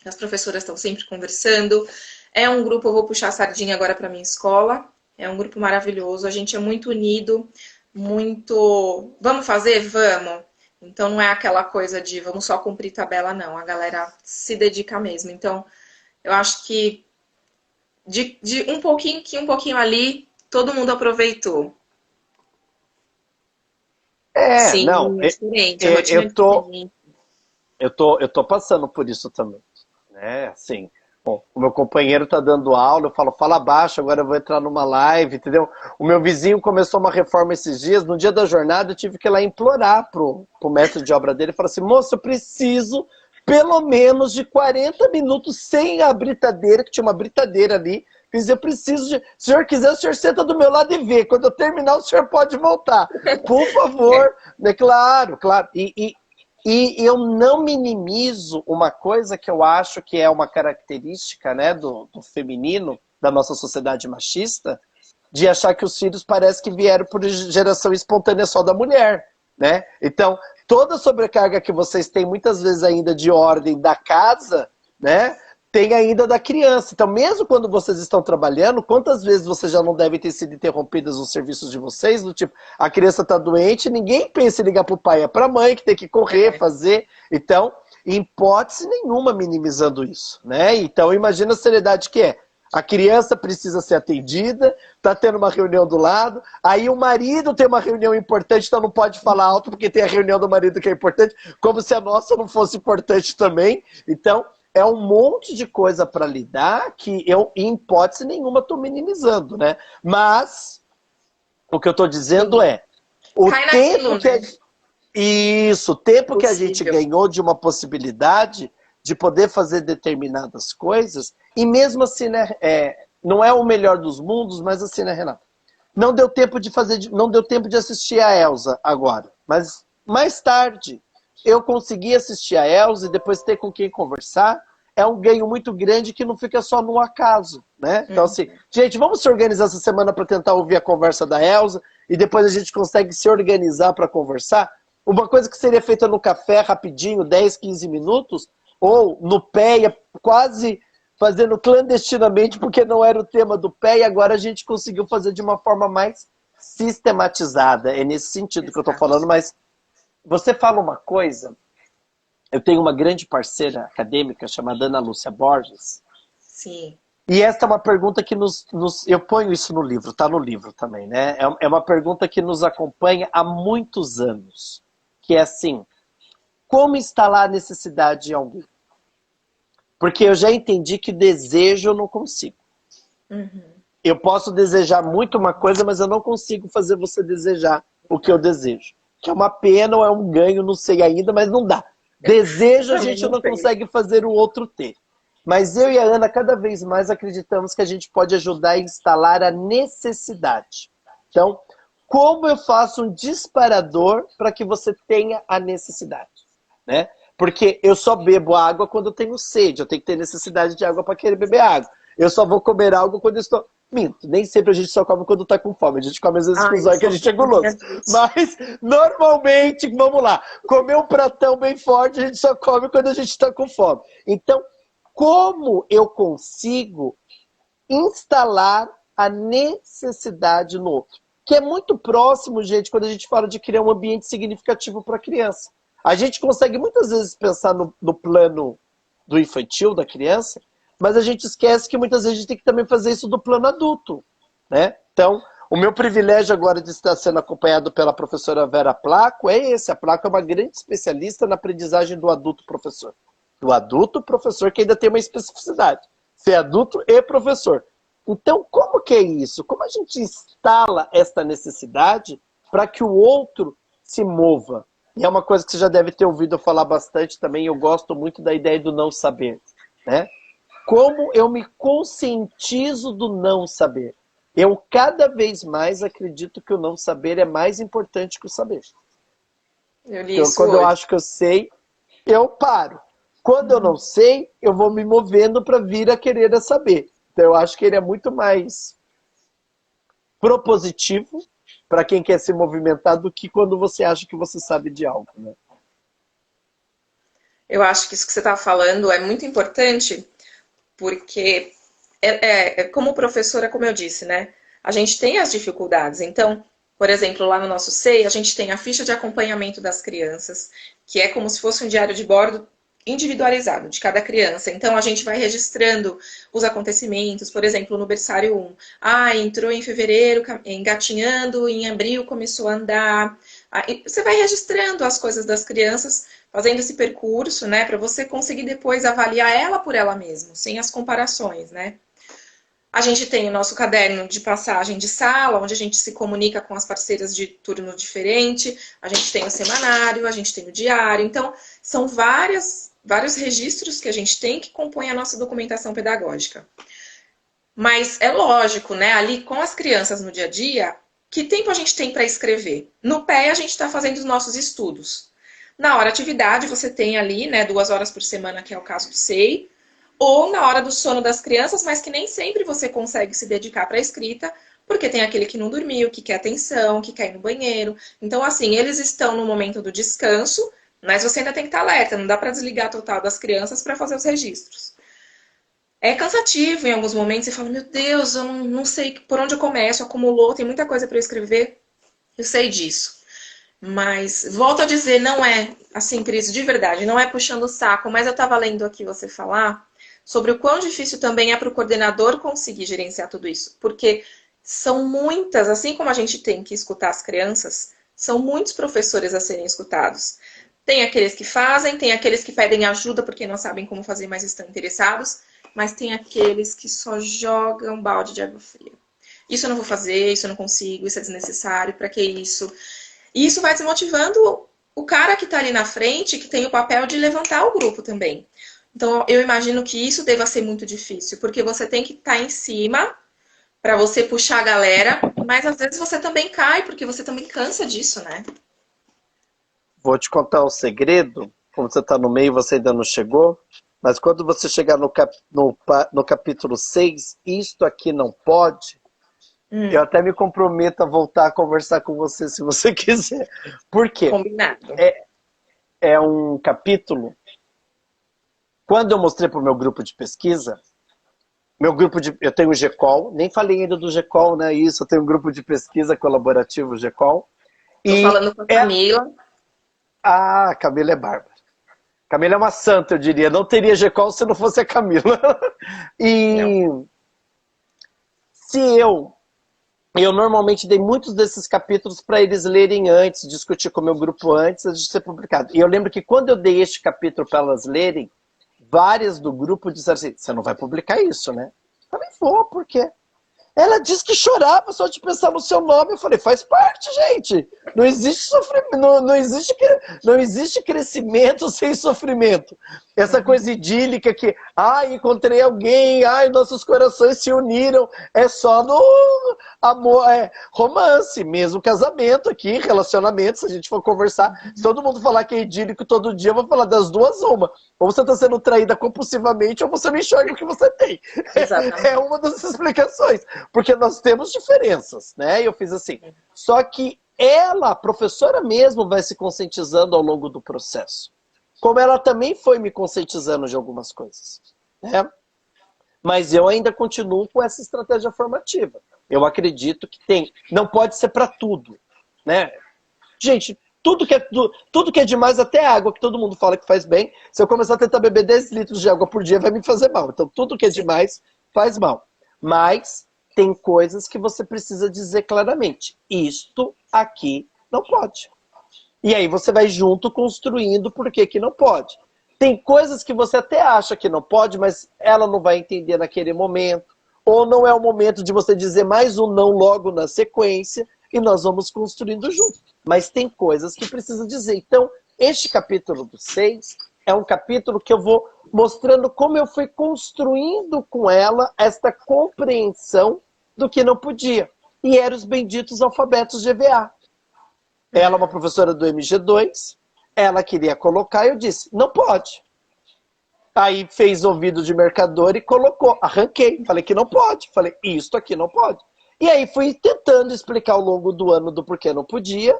As professoras estão sempre conversando. É um grupo, eu vou puxar a sardinha agora para minha escola. É um grupo maravilhoso. A gente é muito unido, muito. Vamos fazer? Vamos. Então não é aquela coisa de vamos só cumprir tabela, não. A galera se dedica mesmo. Então, eu acho que de um pouquinho aqui, um pouquinho ali, todo mundo aproveitou. Não, Sim, é diferente, a rotina eu é tô, diferente. eu tô passando por isso também, né? Assim, bom, o meu companheiro tá dando aula, eu falo, fala baixo, agora eu vou entrar numa live, entendeu? O meu vizinho começou uma reforma esses dias, no dia da jornada eu tive que ir lá implorar pro mestre de obra dele, falar assim, moço, eu preciso pelo menos de 40 minutos sem a britadeira, que tinha uma britadeira ali, quer dizer, eu preciso de, se o senhor quiser, o senhor senta do meu lado e vê, quando eu terminar o senhor pode voltar, por favor, né? Claro, claro, e eu não minimizo uma coisa que eu acho que é uma característica, né, do feminino, da nossa sociedade machista, de achar que os filhos parece que vieram por geração espontânea só da mulher, né? Então, toda a sobrecarga que vocês têm, muitas vezes ainda de ordem da casa, né, tem ainda da criança. Então, mesmo quando vocês estão trabalhando, quantas vezes vocês já não devem ter sido interrompidas os serviços de vocês, do tipo, a criança está doente, ninguém pensa em ligar para o pai, é para a mãe que tem que correr, É, fazer. Então, em hipótese nenhuma minimizando isso, né? Então, imagina a seriedade que é. A criança precisa ser atendida, tá tendo uma reunião do lado, aí o marido tem uma reunião importante, então não pode falar alto porque tem a reunião do marido que é importante, como se a nossa não fosse importante também. Então, é um monte de coisa para lidar que eu, em hipótese nenhuma, estou minimizando, né? Mas o que eu estou dizendo sim. é o Cai naquilo, tempo que né? isso, o tempo que a gente Possível. ganhou de uma possibilidade de poder fazer determinadas coisas, e mesmo assim, né, não é o melhor dos mundos, mas assim, né, Renato? Não deu tempo de fazer, não deu tempo de assistir a Elsa agora, mas mais tarde eu consegui assistir a Elsa e depois ter com quem conversar. É um ganho muito grande que não fica só no acaso, né? Então, Hum. assim, gente, vamos se organizar essa semana para tentar ouvir a conversa da Elsa e depois a gente consegue se organizar para conversar. Uma coisa que seria feita no café rapidinho, 10, 15 minutos, ou no pé, quase fazendo clandestinamente, porque não era o tema do pé, e agora a gente conseguiu fazer de uma forma mais sistematizada. É nesse sentido que eu estou Exato. falando, mas você fala uma coisa, eu tenho uma grande parceira acadêmica chamada Ana Lúcia Borges, Sim. e esta é uma pergunta que eu ponho isso no livro, tá no livro também, né? É uma pergunta que nos acompanha há muitos anos, que é assim, como instalar a necessidade em alguém? Porque eu já entendi que desejo eu não consigo. Uhum. Eu posso desejar muito uma coisa, mas eu não consigo fazer você desejar o que eu desejo. Que é uma pena ou é um ganho, não sei ainda, mas não dá. Desejo a Também gente não não sei. consegue fazer o outro ter. Mas eu e a Ana cada vez mais acreditamos que a gente pode ajudar a instalar a necessidade. Então, como eu faço um disparador para que você tenha a necessidade? Né? Porque eu só bebo água quando eu tenho sede, eu tenho que ter necessidade de água para querer beber água. Eu só vou comer algo quando eu estou... Minto, nem sempre a gente só come quando está com fome, a gente come às vezes com Ai, os eu olhos que a sou gente é guloso. disso. Mas, normalmente, vamos lá, comer um pratão bem forte a gente só come quando a gente está com fome. Então, como eu consigo instalar a necessidade no outro? Que é muito próximo, gente, quando a gente fala de criar um ambiente significativo para a criança. A gente consegue muitas vezes pensar no plano do infantil, da criança, mas a gente esquece que muitas vezes a gente tem que também fazer isso do plano adulto, né? Então, o meu privilégio agora de estar sendo acompanhado pela professora Vera Placo é esse. A Placo é uma grande especialista na aprendizagem do adulto professor. Do adulto professor, que ainda tem uma especificidade. Ser adulto e professor. Então, como que é isso? Como a gente instala esta necessidade para que o outro se mova? E é uma coisa que você já deve ter ouvido eu falar bastante também. Eu gosto muito da ideia do não saber, né? Como eu me conscientizo do não saber? Eu cada vez mais acredito que o não saber é mais importante que o saber. Eu li Então, isso quando eu hoje. acho que eu sei, eu paro. Quando eu não sei, eu vou me movendo para vir a querer saber. Então, eu acho que ele é muito mais propositivo para quem quer se movimentar do que quando você acha que você sabe de algo, né? Eu acho que isso que você está falando é muito importante, porque como professora, como eu disse, né? A gente tem as dificuldades. Então, por exemplo, lá no nosso SEI, a gente tem a ficha de acompanhamento das crianças, que é como se fosse um diário de bordo individualizado de cada criança. Então, a gente vai registrando os acontecimentos, por exemplo, no berçário 1. Ah, entrou em fevereiro engatinhando, em abril começou a andar. Você vai registrando as coisas das crianças, fazendo esse percurso, né, para você conseguir depois avaliar ela por ela mesma, sem as comparações, né? A gente tem o nosso caderno de passagem de sala, onde a gente se comunica com as parceiras de turno diferente. A gente tem o semanário, a gente tem o diário. Então, são vários registros que a gente tem que compõem a nossa documentação pedagógica. Mas é lógico, né? Ali com as crianças no dia a dia, que tempo a gente tem para escrever? No pé, a gente está fazendo os nossos estudos. Na hora atividade, você tem ali, né, 2 horas por semana, que é o caso do SEI, ou na hora do sono das crianças, mas que nem sempre você consegue se dedicar para a escrita, porque tem aquele que não dormiu, que quer atenção, que quer ir no banheiro. Então, assim, eles estão no momento do descanso, mas você ainda tem que estar alerta, não dá para desligar total das crianças para fazer os registros. É cansativo em alguns momentos, você fala, meu Deus, eu não sei por onde eu começo, acumulou, tem muita coisa para eu escrever, eu sei disso. Mas, volto a dizer, não é, assim, Cris, de verdade, não é puxando o saco, mas eu estava lendo aqui você falar sobre o quão difícil também é para o coordenador conseguir gerenciar tudo isso. Porque são muitas, assim como a gente tem que escutar as crianças, são muitos professores a serem escutados. Tem aqueles que fazem, tem aqueles que pedem ajuda porque não sabem como fazer, mas estão interessados, mas tem aqueles que só jogam balde de água fria. Isso eu não vou fazer, isso eu não consigo, isso é desnecessário, para que isso? E isso vai desmotivando o cara que está ali na frente, que tem o papel de levantar o grupo também. Então, eu imagino que isso deva ser muito difícil, porque você tem que estar em cima para você puxar a galera, mas às vezes você também cai, porque você também cansa disso, né? Vou te contar um segredo. Como você está no meio, você ainda não chegou. Mas quando você chegar no capítulo 6, isto aqui não pode, eu até me comprometo a voltar a conversar com você, se você quiser. Por quê? Combinado. É um capítulo... Quando eu mostrei para o meu grupo de pesquisa, eu tenho o GECOL, nem falei ainda do GECOL, né? Isso, eu tenho um grupo de pesquisa colaborativo, GECOL. Tô falando com a Camila. A Camila é bárbara. Camila é uma santa, eu diria. Não teria GECOL se não fosse a Camila. E Não. se eu normalmente dei muitos desses capítulos para eles lerem antes, discutir com o meu grupo antes de ser publicado. E eu lembro que quando eu dei este capítulo para elas lerem, várias do grupo disseram assim, você não vai publicar isso, né? Eu falei, vou, por quê? Ela disse que chorava só de pensar no seu nome. Eu falei, faz parte, gente. Não existe sofrimento, não existe crescimento sem sofrimento. Essa coisa idílica que, encontrei alguém, nossos corações se uniram, é só no amor, romance, mesmo casamento aqui, relacionamento, se a gente for conversar, se todo mundo falar que é idílico todo dia, eu vou falar das duas uma. Ou você está sendo traída compulsivamente, ou você não enxerga o que você tem. Exatamente. É uma das explicações. Porque nós temos diferenças, né? E eu fiz assim. Só que ela, a professora mesmo, vai se conscientizando ao longo do processo. Como ela também foi me conscientizando de algumas coisas, né? Mas eu ainda continuo com essa estratégia formativa. Eu acredito que tem. Não pode ser para tudo, né? Gente, tudo que é demais, até água, que todo mundo fala que faz bem, se eu começar a tentar beber 10 litros de água por dia, vai me fazer mal. Então, tudo que é demais faz mal. Mas tem coisas que você precisa dizer claramente. Isto aqui não pode. E aí você vai junto construindo por que não pode. Tem coisas que você até acha que não pode, mas ela não vai entender naquele momento. Ou não é o momento de você dizer mais um não logo na sequência. E nós vamos construindo junto. Mas tem coisas que precisa dizer. Então, este capítulo do 6 é um capítulo que eu vou mostrando como eu fui construindo com ela esta compreensão do que não podia. E eram os benditos alfabetos GVA. Ela é uma professora do MG2, ela queria colocar, eu disse, não pode. Aí fez ouvido de mercador e colocou, arranquei, falei que não pode, falei, isto aqui não pode. E aí fui tentando explicar ao longo do ano do porquê não podia,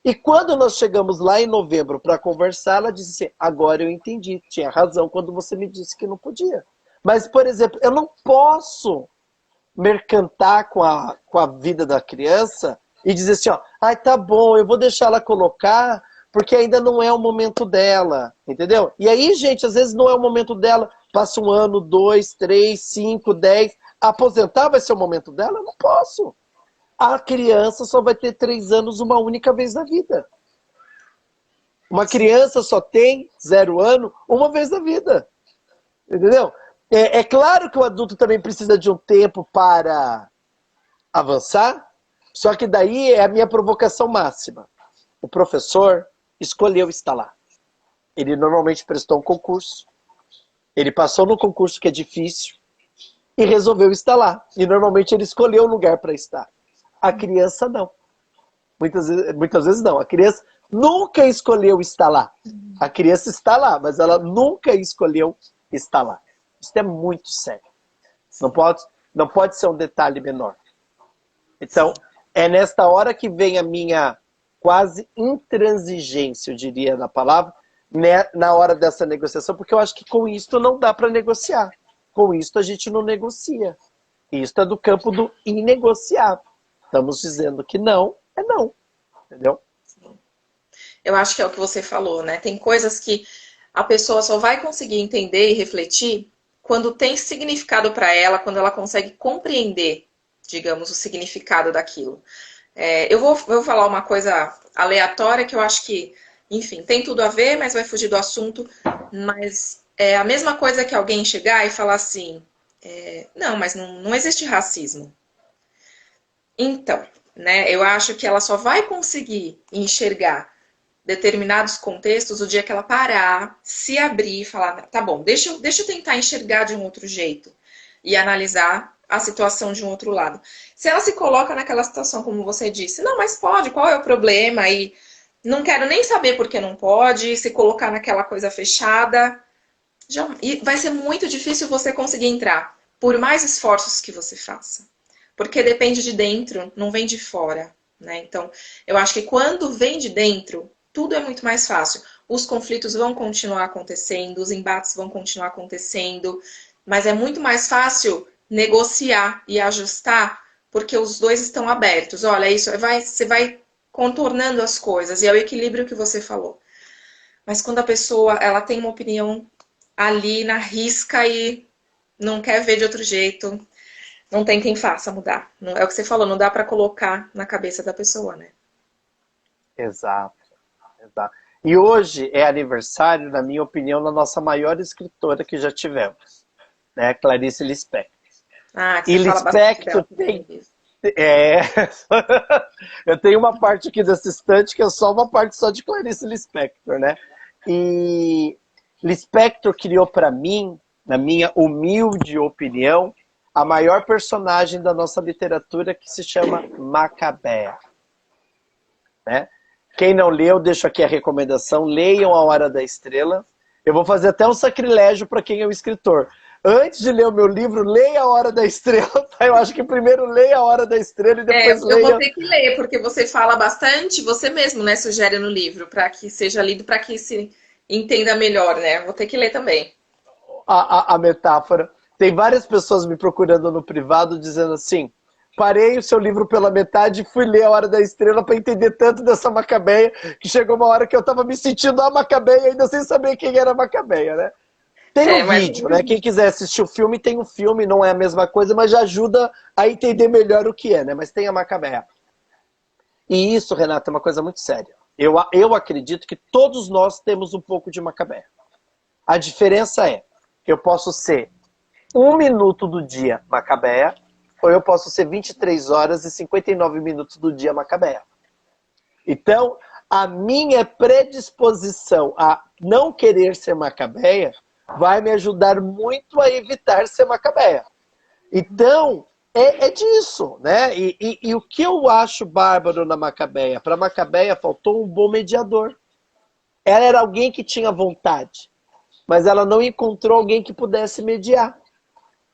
e quando nós chegamos lá em novembro para conversar, ela disse assim, agora eu entendi, tinha razão quando você me disse que não podia. Mas, por exemplo, eu não posso mercantar com a vida da criança e dizer assim, ó, tá bom, eu vou deixar ela colocar, porque ainda não é o momento dela, entendeu? E aí, gente, às vezes não é o momento dela, passa 1 ano, 2, 3, 5, 10, aposentar vai ser o momento dela? Eu não posso. A criança só vai ter 3 anos uma única vez na vida. Uma criança só tem 0 ano uma vez na vida. Entendeu? É claro que o adulto também precisa de um tempo para avançar, só que daí é a minha provocação máxima. O professor escolheu estar lá. Ele normalmente prestou um concurso, ele passou no concurso que é difícil e resolveu estar lá. E normalmente ele escolheu o lugar para estar. A criança não. Muitas vezes não. A criança nunca escolheu estar lá. A criança está lá, mas ela nunca escolheu estar lá. Isso é muito sério. Não pode ser um detalhe menor. Então, é nesta hora que vem a minha quase intransigência, eu diria na palavra, né, na hora dessa negociação, porque eu acho que com isso não dá para negociar. Com isso a gente não negocia. Isso é do campo do inegociável. Estamos dizendo que não, é não. Entendeu? Eu acho que é o que você falou, né? Tem coisas que a pessoa só vai conseguir entender e refletir quando tem significado para ela, quando ela consegue compreender, digamos, o significado daquilo. Eu vou falar uma coisa aleatória que eu acho que, enfim, tem tudo a ver, mas vai fugir do assunto. Mas é a mesma coisa que alguém chegar e falar assim, não, mas não existe racismo. Então, né, eu acho que ela só vai conseguir enxergar determinados contextos o dia que ela parar, se abrir e falar, tá bom, deixa eu tentar enxergar de um outro jeito e analisar a situação de um outro lado. Se ela se coloca naquela situação, como você disse, não, mas pode, qual é o problema? E não quero nem saber por que não pode, se colocar naquela coisa fechada, e vai ser muito difícil você conseguir entrar, por mais esforços que você faça. Porque depende de dentro, não vem de fora, né? Então, eu acho que quando vem de dentro, tudo é muito mais fácil. Os conflitos vão continuar acontecendo, os embates vão continuar acontecendo, mas é muito mais fácil negociar e ajustar, porque os dois estão abertos. Olha, isso você vai contornando as coisas, e é o equilíbrio que você falou. Mas quando a pessoa ela tem uma opinião ali na risca e não quer ver de outro jeito, não tem quem faça mudar. É o que você falou, não dá para colocar na cabeça da pessoa, né? Exato. E hoje é aniversário, na minha opinião, da nossa maior escritora que já tivemos, né? Clarice Lispector. Ah, que E você fala bastante Lispector dela tem. também. É. Eu tenho uma parte aqui dessa estante que é só uma parte só de Clarice Lispector, né? E Lispector criou para mim, na minha humilde opinião, a maior personagem da nossa literatura que se chama Macabea, né? Quem não leu, deixo aqui a recomendação, leiam A Hora da Estrela. Eu vou fazer até um sacrilégio para quem é o escritor. Antes de ler o meu livro, leia A Hora da Estrela. Tá? Eu acho que primeiro leia A Hora da Estrela e depois Eu vou leia... ter que ler, porque você fala bastante, você mesmo, né, sugere no livro, para que seja lido, para que se entenda melhor, né? Vou ter que ler também. a metáfora. Tem várias pessoas me procurando no privado dizendo assim: parei o seu livro pela metade e fui ler A Hora da Estrela para entender tanto dessa Macabeia que chegou uma hora que eu estava me sentindo a Macabeia ainda sem saber quem era a Macabeia, né? Tem um Mas vídeo, né? Quem quiser assistir o filme, tem um filme, não é a mesma coisa, mas já ajuda a entender melhor o que é, né? Mas tem a Macabeia. E isso, Renato, é uma coisa muito séria. Eu acredito que todos nós temos um pouco de Macabeia. A diferença é, eu posso ser 1 minuto do dia Macabeia, ou eu posso ser 23 horas e 59 minutos do dia Macabeia. Então, a minha predisposição a não querer ser Macabeia vai me ajudar muito a evitar ser Macabeia. Então, é disso, né? E o que eu acho bárbaro na Macabeia? Para Macabeia faltou um bom mediador. Ela era alguém que tinha vontade, mas ela não encontrou alguém que pudesse mediar.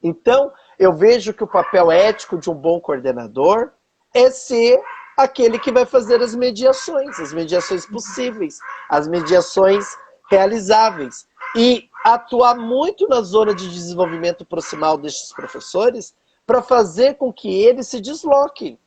Então, eu vejo que o papel ético de um bom coordenador é ser aquele que vai fazer as mediações possíveis, as mediações realizáveis. E atuar muito na zona de desenvolvimento proximal destes professores para fazer com que eles se desloquem.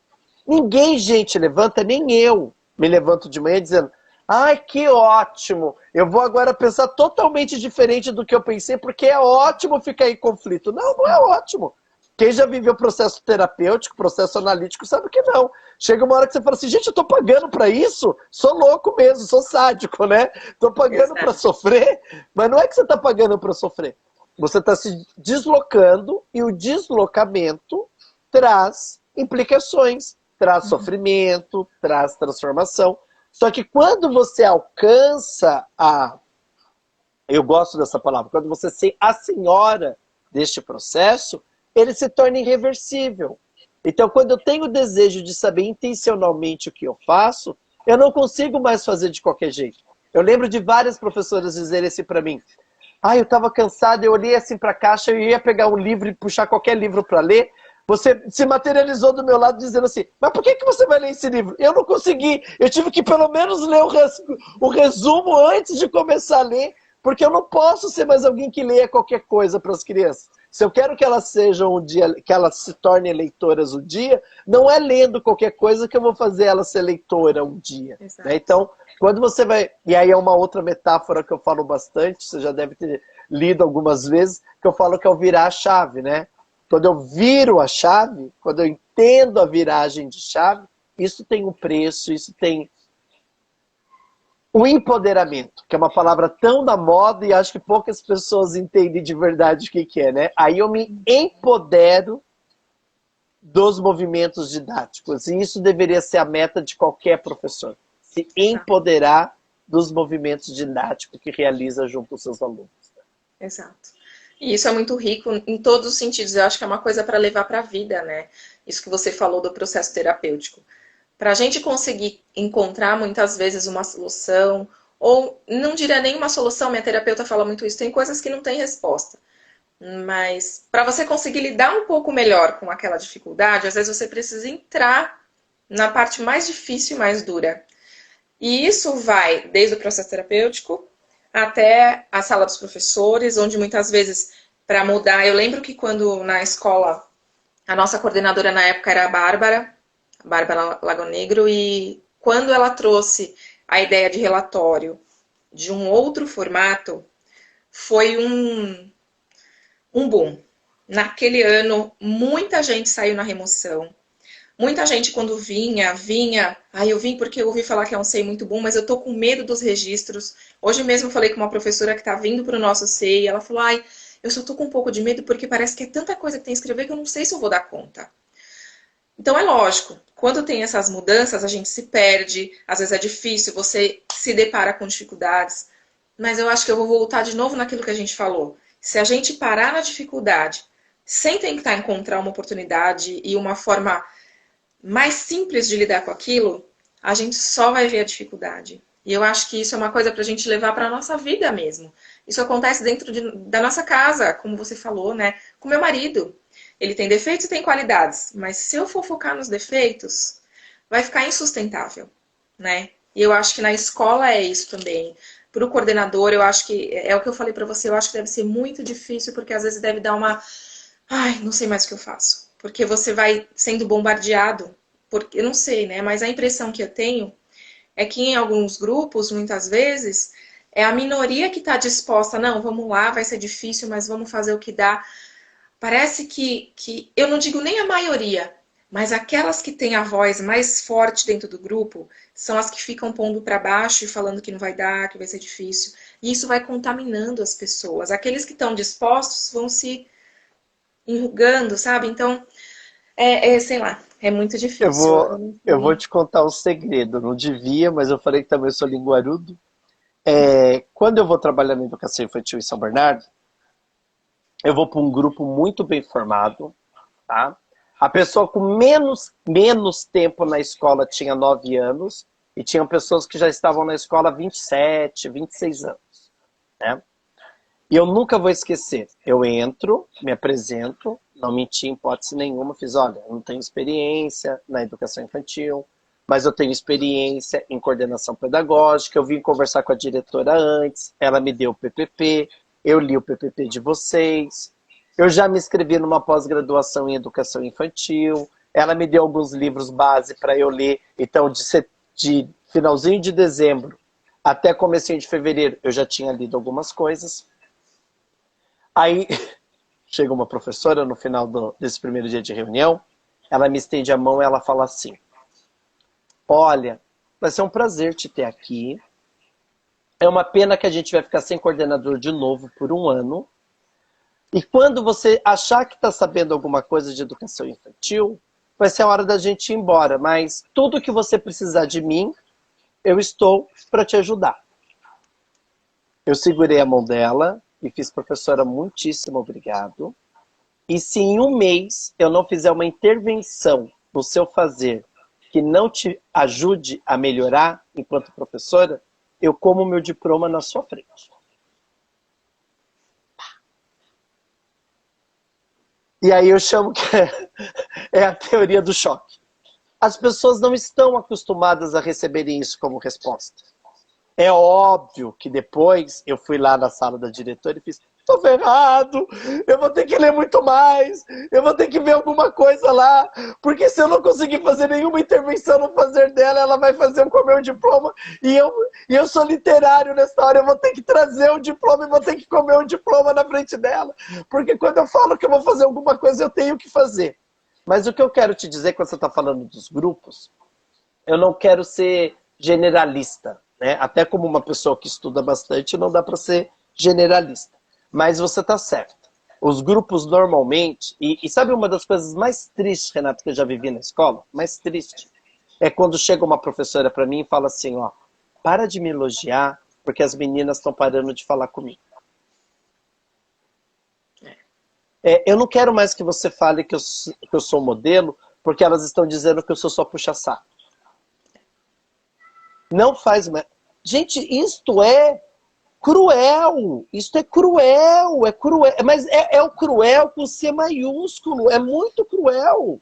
Ninguém, gente, levanta, nem eu me levanto de manhã dizendo: ai, que ótimo, eu vou agora pensar totalmente diferente do que eu pensei, porque é ótimo ficar em conflito. Não, não é ótimo. Quem já viveu processo terapêutico, processo analítico, sabe que não. Chega uma hora que você fala assim: gente, eu tô pagando para isso? Sou louco mesmo, sou sádico, né? Tô pagando para sofrer, mas não é que você tá pagando para sofrer. Você está se deslocando e o deslocamento traz implicações, traz sofrimento, traz transformação. Só que quando você alcança eu gosto dessa palavra, quando você se a senhora deste processo, ele se torna irreversível. Então, quando eu tenho o desejo de saber intencionalmente o que eu faço, eu não consigo mais fazer de qualquer jeito. Eu lembro de várias professoras dizerem assim para mim: eu estava cansado, eu olhei assim para a caixa, eu ia pegar um livro e puxar qualquer livro para ler. Você se materializou do meu lado dizendo assim: mas por que você vai ler esse livro? Eu não consegui, eu tive que pelo menos ler o resumo antes de começar a ler, porque eu não posso ser mais alguém que leia qualquer coisa para as crianças. Se eu quero que elas sejam um dia, que elas se tornem leitoras um dia, não é lendo qualquer coisa que eu vou fazer ela ser leitora um dia. Né? Então, quando você vai... E aí é uma outra metáfora que eu falo bastante, você já deve ter lido algumas vezes, que eu falo que é o virar a chave, né? Quando eu viro a chave, quando eu entendo a viragem de chave, isso tem um preço, isso tem o empoderamento, que é uma palavra tão na moda e acho que poucas pessoas entendem de verdade o que é, né? Aí eu me empodero dos movimentos didáticos, e isso deveria ser a meta de qualquer professor, se empoderar dos movimentos didáticos que realiza junto aos seus alunos. Exato. E isso é muito rico em todos os sentidos. Eu acho que é uma coisa para levar para a vida, né? Isso que você falou do processo terapêutico. Para a gente conseguir encontrar muitas vezes uma solução, ou não diria nem uma solução, minha terapeuta fala muito isso, tem coisas que não tem resposta. Mas para você conseguir lidar um pouco melhor com aquela dificuldade, às vezes você precisa entrar na parte mais difícil e mais dura. E isso vai desde o processo terapêutico até a sala dos professores, onde muitas vezes, para mudar, eu lembro que quando na escola, a nossa coordenadora na época era a Bárbara Lagonegro, e quando ela trouxe a ideia de relatório de um outro formato, foi um boom. Naquele ano, muita gente saiu na remoção. Muita gente, quando vinha, eu vim porque eu ouvi falar que é um SEI muito bom, mas eu tô com medo dos registros. Hoje mesmo eu falei com uma professora que tá vindo para o nosso SEI, ela falou, eu só tô com um pouco de medo porque parece que é tanta coisa que tem que escrever que eu não sei se eu vou dar conta. Então é lógico, quando tem essas mudanças, a gente se perde, às vezes é difícil, você se depara com dificuldades, mas eu acho que eu vou voltar de novo naquilo que a gente falou. Se a gente parar na dificuldade, sem tentar encontrar uma oportunidade e uma forma mais simples de lidar com aquilo, a gente só vai ver a dificuldade. E eu acho que isso é uma coisa para a gente levar para a nossa vida mesmo. Isso acontece dentro da nossa casa, como você falou, né? Com meu marido. Ele tem defeitos e tem qualidades, mas se eu for focar nos defeitos, vai ficar insustentável, né? E eu acho que na escola é isso também. Para o coordenador, eu acho que é o que eu falei para você, eu acho que deve ser muito difícil, porque às vezes deve dar uma. Ai, não sei mais o que eu faço. Porque você vai sendo bombardeado. Porque, eu não sei, né? Mas a impressão que eu tenho é que em alguns grupos, muitas vezes, é a minoria que está disposta, não, vamos lá, vai ser difícil, mas vamos fazer o que dá. Parece que eu não digo nem a maioria, mas aquelas que têm a voz mais forte dentro do grupo são as que ficam pondo para baixo e falando que não vai dar, que vai ser difícil. E isso vai contaminando as pessoas. Aqueles que estão dispostos vão se enrugando, sabe? Então, sei lá, é muito Eu difícil. vou, eu vou te contar um segredo. Não devia, mas eu falei que também sou linguarudo. Quando eu vou trabalhar na educação infantil em São Bernardo, eu vou para um grupo muito bem formado, tá? A pessoa com menos tempo na escola tinha 9 anos e tinham pessoas que já estavam na escola há 27, 26 anos, né? E eu nunca vou esquecer. Eu entro, me apresento, não menti em hipótese nenhuma, fiz, olha, eu não tenho experiência na educação infantil, mas eu tenho experiência em coordenação pedagógica, eu vim conversar com a diretora antes, ela me deu o PPP, eu li o PPP de vocês, eu já me inscrevi numa pós-graduação em educação infantil, ela me deu alguns livros base para eu ler, então de finalzinho de dezembro até comecinho de fevereiro eu já tinha lido algumas coisas. Aí chega uma professora no final desse primeiro dia de reunião, ela me estende a mão e ela fala assim, olha, vai ser um prazer te ter aqui, é uma pena que a gente vai ficar sem coordenador de novo por um ano, e quando você achar que está sabendo alguma coisa de educação infantil, vai ser a hora da gente ir embora, mas tudo que você precisar de mim, eu estou para te ajudar. Eu segurei a mão dela e fiz, professora, muitíssimo obrigado. E se em um mês eu não fizer uma intervenção no seu fazer que não te ajude a melhorar enquanto professora, eu como meu diploma na sua frente. E aí eu chamo que é a teoria do choque. As pessoas não estão acostumadas a receberem isso como resposta. É óbvio que depois eu fui lá na sala da diretora e fiz, tô ferrado, eu vou ter que ler muito mais, eu vou ter que ver alguma coisa lá, porque se eu não conseguir fazer nenhuma intervenção no fazer dela, ela vai fazer com o meu diploma, e eu sou literário nessa hora, eu vou ter que trazer o diploma e vou ter que comer o diploma na frente dela, porque quando eu falo que eu vou fazer alguma coisa, eu tenho que fazer. Mas o que eu quero te dizer, quando você está falando dos grupos, eu não quero ser generalista, né? Até como uma pessoa que estuda bastante, não dá para ser generalista. Mas você está certo. Os grupos normalmente... E sabe uma das coisas mais tristes, Renato, que eu já vivi na escola? Mais triste. É quando chega uma professora para mim e fala assim, ó, para de me elogiar, porque as meninas estão parando de falar comigo. Eu não quero mais que você fale que eu sou modelo, porque elas estão dizendo que eu sou só puxa-saco. Não faz mais. Gente, isto é cruel. Isto é cruel. É cruel. Mas é o cruel com C maiúsculo. É muito cruel.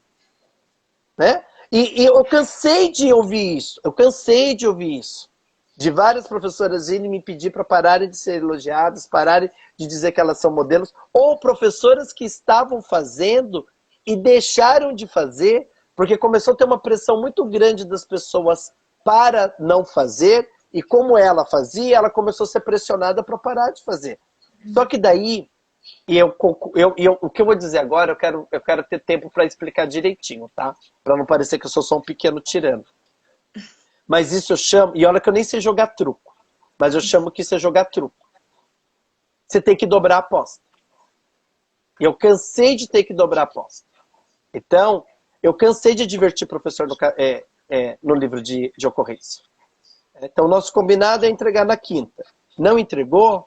Né? E eu cansei de ouvir isso. Eu cansei de ouvir isso. De várias professoras irem me pedir para pararem de ser elogiadas, pararem de dizer que elas são modelos, ou professoras que estavam fazendo e deixaram de fazer, porque começou a ter uma pressão muito grande das pessoas para não fazer, e como ela fazia, ela começou a ser pressionada para parar de fazer. Só que daí, o que eu vou dizer agora, eu quero ter tempo para explicar direitinho, tá? Para não parecer que eu sou só um pequeno tirano. Mas isso eu chamo, e olha que eu nem sei jogar truco, mas eu chamo que isso é jogar truco. Você tem que dobrar a aposta. E eu cansei de ter que dobrar a aposta. Então, eu cansei de advertir professor no livro de ocorrência. Então, o nosso combinado é entregar na quinta. Não entregou?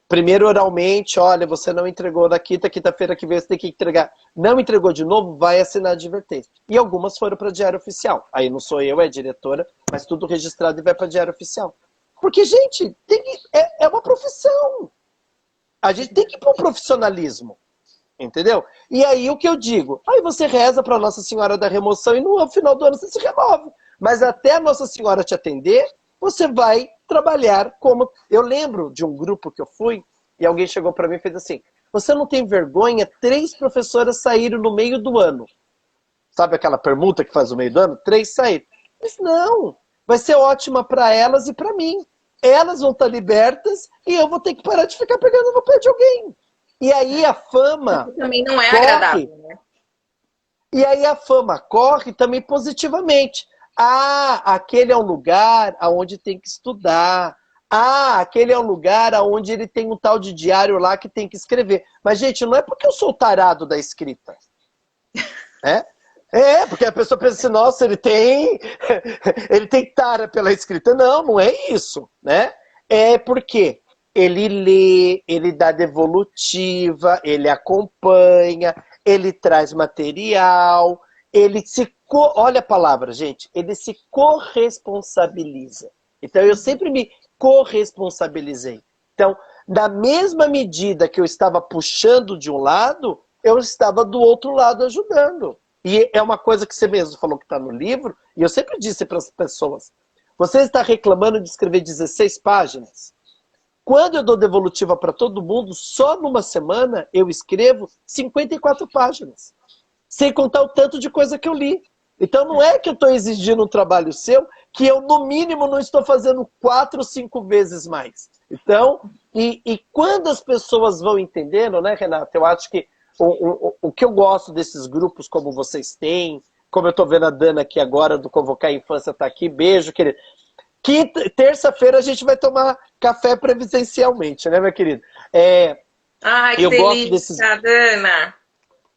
Primeiro oralmente, olha, você não entregou na quinta, quinta-feira que vem você tem que entregar. Não entregou de novo, vai assinar a advertência. E algumas foram para diário oficial. Aí não sou eu, é a diretora, mas tudo registrado e vai para diário oficial. Porque, gente, é uma profissão. A gente tem que ir para o profissionalismo. Entendeu? E aí o que eu digo? Aí você reza para Nossa Senhora da Remoção e no final do ano você se remove. Mas até a Nossa Senhora te atender, você vai trabalhar como... Eu lembro de um grupo que eu fui e alguém chegou para mim e fez assim, você não tem vergonha? 3 professoras saíram no meio do ano. Sabe aquela permuta que faz no meio do ano? 3 saíram. Mas não, vai ser ótima para elas e para mim. Elas vão estar libertas e eu vou ter que parar de ficar pegando no pé de alguém. E aí a fama também não é corre, agradável, né? E aí a fama corre também positivamente. Ah, aquele é um lugar onde tem que estudar. Ah, aquele é um lugar onde ele tem um tal de diário lá que tem que escrever. Mas, gente, não é porque eu sou tarado da escrita. Porque a pessoa pensa assim, nossa, ele tem tara pela escrita. Não, não é isso, né? É porque ele lê, ele dá devolutiva, ele acompanha, ele traz material, ele se... Olha a palavra, gente. Ele se corresponsabiliza. Então, eu sempre me corresponsabilizei. Então, na mesma medida que eu estava puxando de um lado, eu estava do outro lado ajudando. E é uma coisa que você mesmo falou que está no livro, e eu sempre disse para as pessoas, você está reclamando de escrever 16 páginas? Quando eu dou devolutiva para todo mundo, só numa semana eu escrevo 54 páginas. Sem contar o tanto de coisa que eu li. Então não é que eu estou exigindo um trabalho seu, que eu no mínimo não estou fazendo 4 ou 5 vezes mais. Então, e quando as pessoas vão entendendo, né, Renata, eu acho que o que eu gosto desses grupos como vocês têm, como eu estou vendo a Dana aqui agora, do Convocar a Infância está aqui, beijo, querido. Terça-feira a gente vai tomar café presencialmente, né, minha querida? Ai, que delícia, Dana!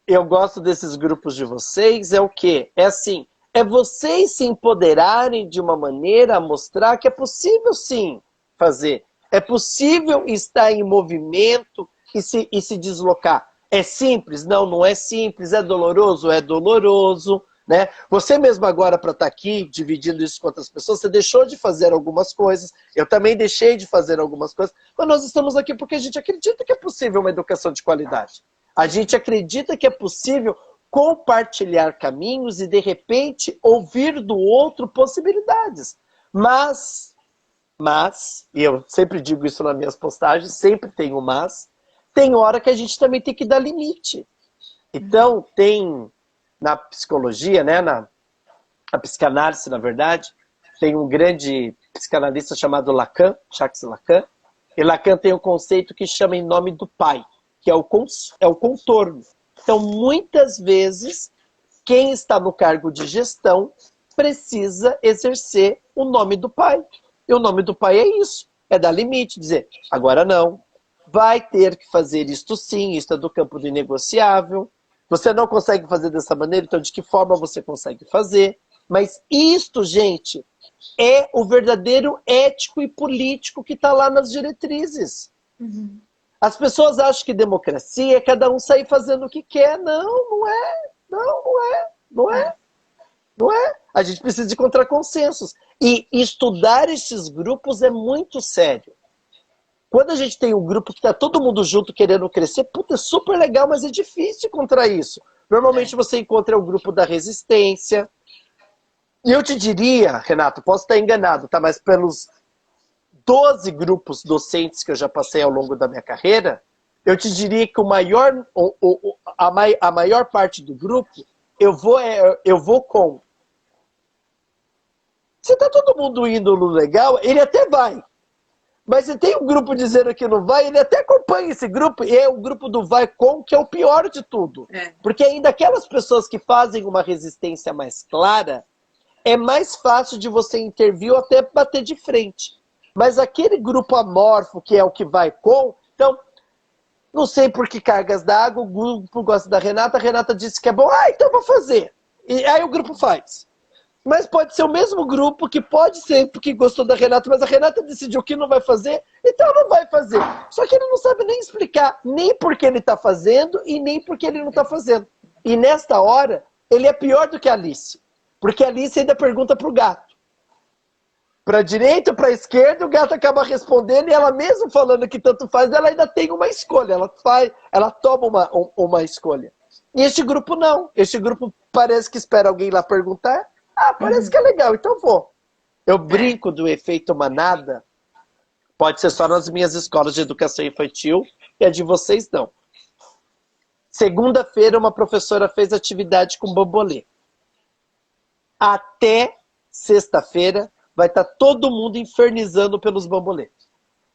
Eu gosto desses grupos de vocês, é o quê? É assim, é vocês se empoderarem de uma maneira a mostrar que é possível sim fazer. É possível estar em movimento e se deslocar. É simples? Não, não é simples. É doloroso? É doloroso. Né? Você mesmo agora, para estar aqui, dividindo isso com outras pessoas, você deixou de fazer algumas coisas, eu também deixei de fazer algumas coisas, mas nós estamos aqui porque a gente acredita que é possível uma educação de qualidade. A gente acredita que é possível compartilhar caminhos e, de repente, ouvir do outro possibilidades. Mas, e eu sempre digo isso nas minhas postagens, sempre tem um mas, tem hora que a gente também tem que dar limite. Então, tem... Na psicologia, né, na psicanálise, na verdade, tem um grande psicanalista chamado Lacan, Jacques Lacan, e Lacan tem um conceito que chama em nome do pai, que é o contorno. Então, muitas vezes, quem está no cargo de gestão precisa exercer o nome do pai. E o nome do pai é isso, é dar limite, dizer, agora não, vai ter que fazer isto sim, isto é do campo do inegociável. Você não consegue fazer dessa maneira, então de que forma você consegue fazer? Mas isto, gente, é o verdadeiro ético e político que está lá nas diretrizes. Uhum. As pessoas acham que democracia é cada um sair fazendo o que quer. Não, não é. Não é. A gente precisa de encontrar consensos. E estudar esses grupos é muito sério. Quando a gente tem um grupo que está todo mundo junto querendo crescer, puta, é super legal, mas é difícil encontrar isso. Normalmente você encontra o grupo da resistência. E eu te diria, Renato, posso estar enganado, tá? Mas pelos 12 grupos docentes que eu já passei ao longo da minha carreira, eu te diria que a maior parte do grupo, eu vou com... Se tá todo mundo indo no legal, ele até vai. Mas se tem um grupo dizendo que não vai, ele até acompanha esse grupo, e é o grupo do vai com, que é o pior de tudo. Porque ainda aquelas pessoas que fazem uma resistência mais clara, é mais fácil de você intervir ou até bater de frente. Mas aquele grupo amorfo, que é o que vai com, então, Não sei por que cargas d'água, o grupo gosta da Renata, a Renata disse que é bom, então vou fazer. E aí o grupo faz. Mas pode ser o mesmo grupo que pode ser porque gostou da Renata, mas a Renata decidiu que não vai fazer, então não vai fazer. Só que ele não sabe nem explicar, nem por que ele está fazendo e nem por que ele não está fazendo. E nesta hora, ele é pior do que a Alice. Porque a Alice ainda pergunta pro gato. Para a direita ou para a esquerda, o gato acaba respondendo e ela mesmo falando que tanto faz, ela ainda tem uma escolha, ela toma uma escolha. E este grupo não. Este grupo parece que espera alguém lá perguntar. Parece que é legal, então vou. Eu brinco do efeito manada. Pode ser só nas minhas escolas de educação infantil e a de vocês não. Segunda-feira, uma professora fez atividade com bambolê. Até sexta-feira, vai estar todo mundo infernizando pelos bambolês.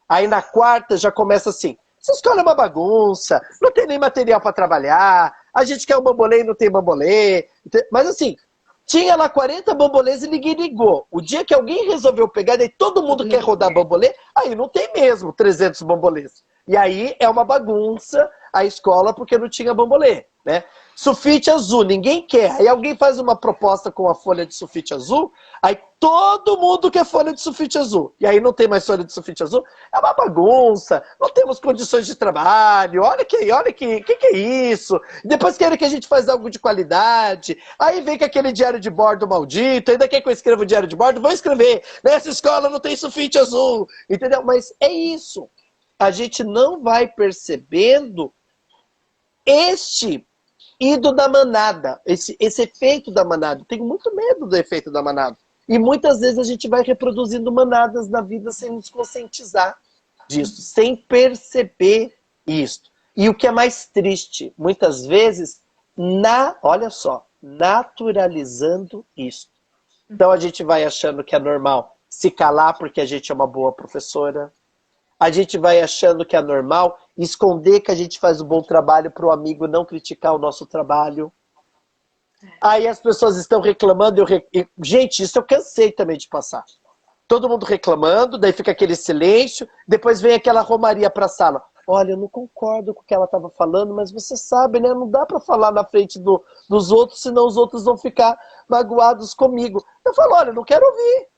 Aí na quarta já começa assim, essa escola é uma bagunça, não tem nem material para trabalhar, a gente quer um bambolê e não tem bambolê. Mas assim, tinha lá 40 bambolês e ninguém ligou. O dia que alguém resolveu pegar, daí todo mundo quer rodar bambolê, aí não tem mesmo 300 bambolês. E aí é uma bagunça a escola porque não tinha bambolê, né? Sulfite azul, ninguém quer. Aí alguém faz uma proposta com a folha de sulfite azul, aí todo mundo quer folha de sulfite azul. E aí não tem mais folha de sulfite azul. É uma bagunça, não temos condições de trabalho, olha que é isso? Depois querem que a gente faça algo de qualidade. Aí vem com aquele diário de bordo maldito, ainda quer que eu escreva o diário de bordo? Vou escrever. Nessa escola não tem sulfite azul, entendeu? Mas é isso. A gente não vai percebendo este ido da manada, esse efeito da manada. Eu tenho muito medo do efeito da manada. E muitas vezes a gente vai reproduzindo manadas na vida sem nos conscientizar disso, sem perceber isso. E o que é mais triste, muitas vezes, olha só, naturalizando isso. Então a gente vai achando que é normal se calar porque a gente é uma boa professora. A gente vai achando que é normal esconder que a gente faz um bom trabalho para o amigo não criticar o nosso trabalho. Aí as pessoas estão reclamando. Gente, isso eu cansei também de passar. Todo mundo reclamando, daí fica aquele silêncio, depois vem aquela romaria para a sala. Olha, eu não concordo com o que ela estava falando, mas você sabe, né? Não dá para falar na frente dos outros, senão os outros vão ficar magoados comigo. Eu falo, olha, eu não quero ouvir.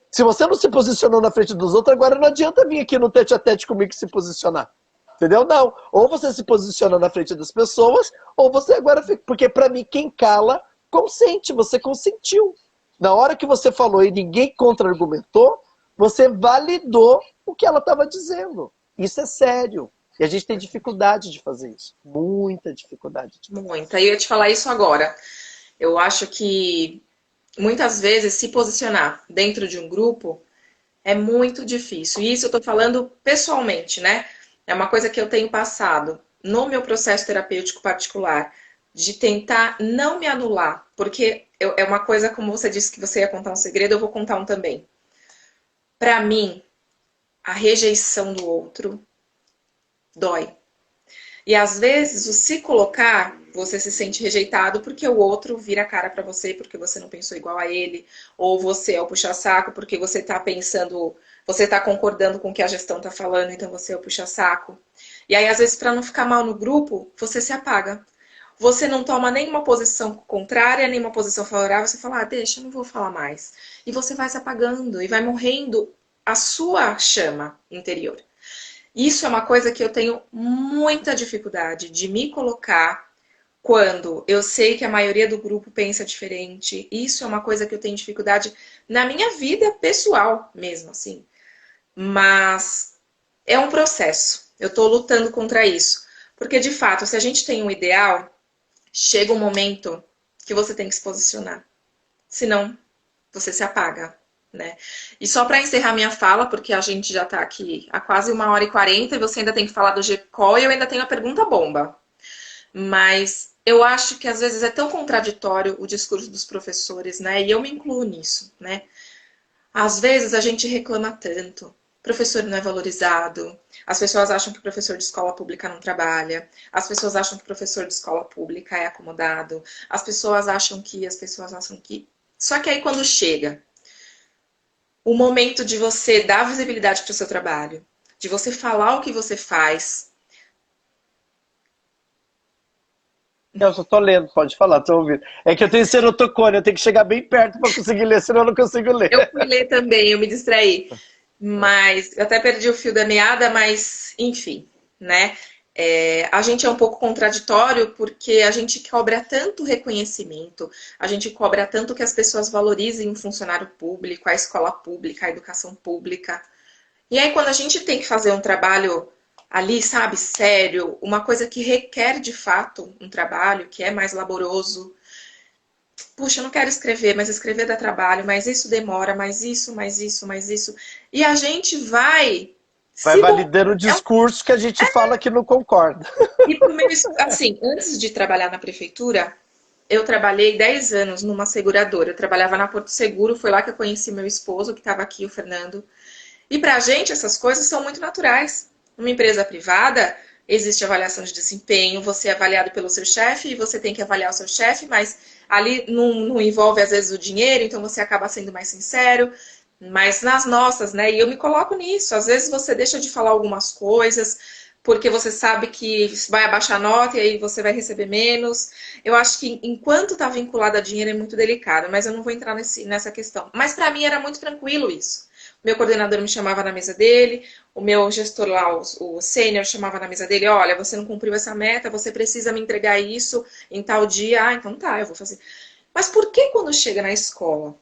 Se você não se posicionou na frente dos outros, agora não adianta vir aqui no tete-a-tete comigo se posicionar. Entendeu? Não. Ou você se posiciona na frente das pessoas, ou você agora fica. Porque para mim, quem cala, consente. Você consentiu. Na hora que você falou e ninguém contra-argumentou, você validou o que ela estava dizendo. Isso é sério. E a gente tem dificuldade de fazer isso. Muita dificuldade. Muita. E eu ia te falar isso agora. Eu acho que muitas vezes se posicionar dentro de um grupo é muito difícil. E isso eu tô falando pessoalmente, né? É uma coisa que eu tenho passado no meu processo terapêutico particular, de tentar não me anular. Porque é uma coisa, como você disse que você ia contar um segredo, eu vou contar um também. Pra mim, a rejeição do outro dói. E às vezes, o se colocar, você se sente rejeitado porque o outro vira a cara pra você, porque você não pensou igual a ele, ou você é o puxa-saco porque você tá pensando, você tá concordando com o que a gestão tá falando, então você é o puxa-saco. E aí, às vezes, pra não ficar mal no grupo, você se apaga. Você não toma nenhuma posição contrária, nenhuma posição favorável, você fala, deixa, eu não vou falar mais. E você vai se apagando e vai morrendo a sua chama interior. Isso é uma coisa que eu tenho muita dificuldade de me colocar quando eu sei que a maioria do grupo pensa diferente. Isso é uma coisa que eu tenho dificuldade na minha vida pessoal mesmo, assim. Mas é um processo. Eu tô lutando contra isso. Porque, de fato, se a gente tem um ideal, chega um momento que você tem que se posicionar. Senão, você se apaga. Né? E só para encerrar minha fala, porque a gente já está aqui há quase 1h40 e você ainda tem que falar do GCO e eu ainda tenho a pergunta bomba. Mas eu acho que às vezes é tão contraditório o discurso dos professores, né? E eu me incluo nisso, né? Às vezes a gente reclama tanto. O professor não é valorizado. As pessoas acham que o professor de escola pública não trabalha. As pessoas acham que o professor de escola pública é acomodado. As pessoas acham que... Só que aí quando chega o momento de você dar visibilidade para o seu trabalho, de você falar o que você faz, Eu só tô lendo, pode falar, tô ouvindo. É que eu tenho ceratocone, eu tenho que chegar bem perto para conseguir ler, senão eu não consigo ler. Eu fui ler também, eu me distraí. Mas eu até perdi o fio da meada, mas enfim, né? A gente é um pouco contraditório porque a gente cobra tanto reconhecimento, a gente cobra tanto que as pessoas valorizem o funcionário público, a escola pública, a educação pública. E aí, quando a gente tem que fazer um trabalho ali, sabe, sério, uma coisa que requer de fato um trabalho, que é mais laboroso, puxa, eu não quero escrever, mas escrever dá trabalho, mas isso demora, mais isso, mais isso, mais isso. E a gente vai Vai se validando o discurso que a gente fala que não concorda. e pro meu, assim, antes de trabalhar na prefeitura, eu trabalhei 10 anos numa seguradora. Eu trabalhava na Porto Seguro, foi lá que eu conheci meu esposo, que estava aqui, o Fernando. E pra gente essas coisas são muito naturais. Numa empresa privada, existe avaliação de desempenho, você é avaliado pelo seu chefe e você tem que avaliar o seu chefe, mas ali não envolve às vezes o dinheiro, então você acaba sendo mais sincero. Mas nas nossas, né? E eu me coloco nisso. Às vezes você deixa de falar algumas coisas porque você sabe que vai abaixar a nota e aí você vai receber menos. Eu acho que enquanto está vinculado a dinheiro é muito delicado, mas eu não vou entrar nessa questão. Mas para mim era muito tranquilo isso. O meu coordenador me chamava na mesa dele, o meu gestor lá, o sênior, chamava na mesa dele: olha, você não cumpriu essa meta, você precisa me entregar isso em tal dia. Ah, então tá, eu vou fazer. Mas por que quando chega na escola,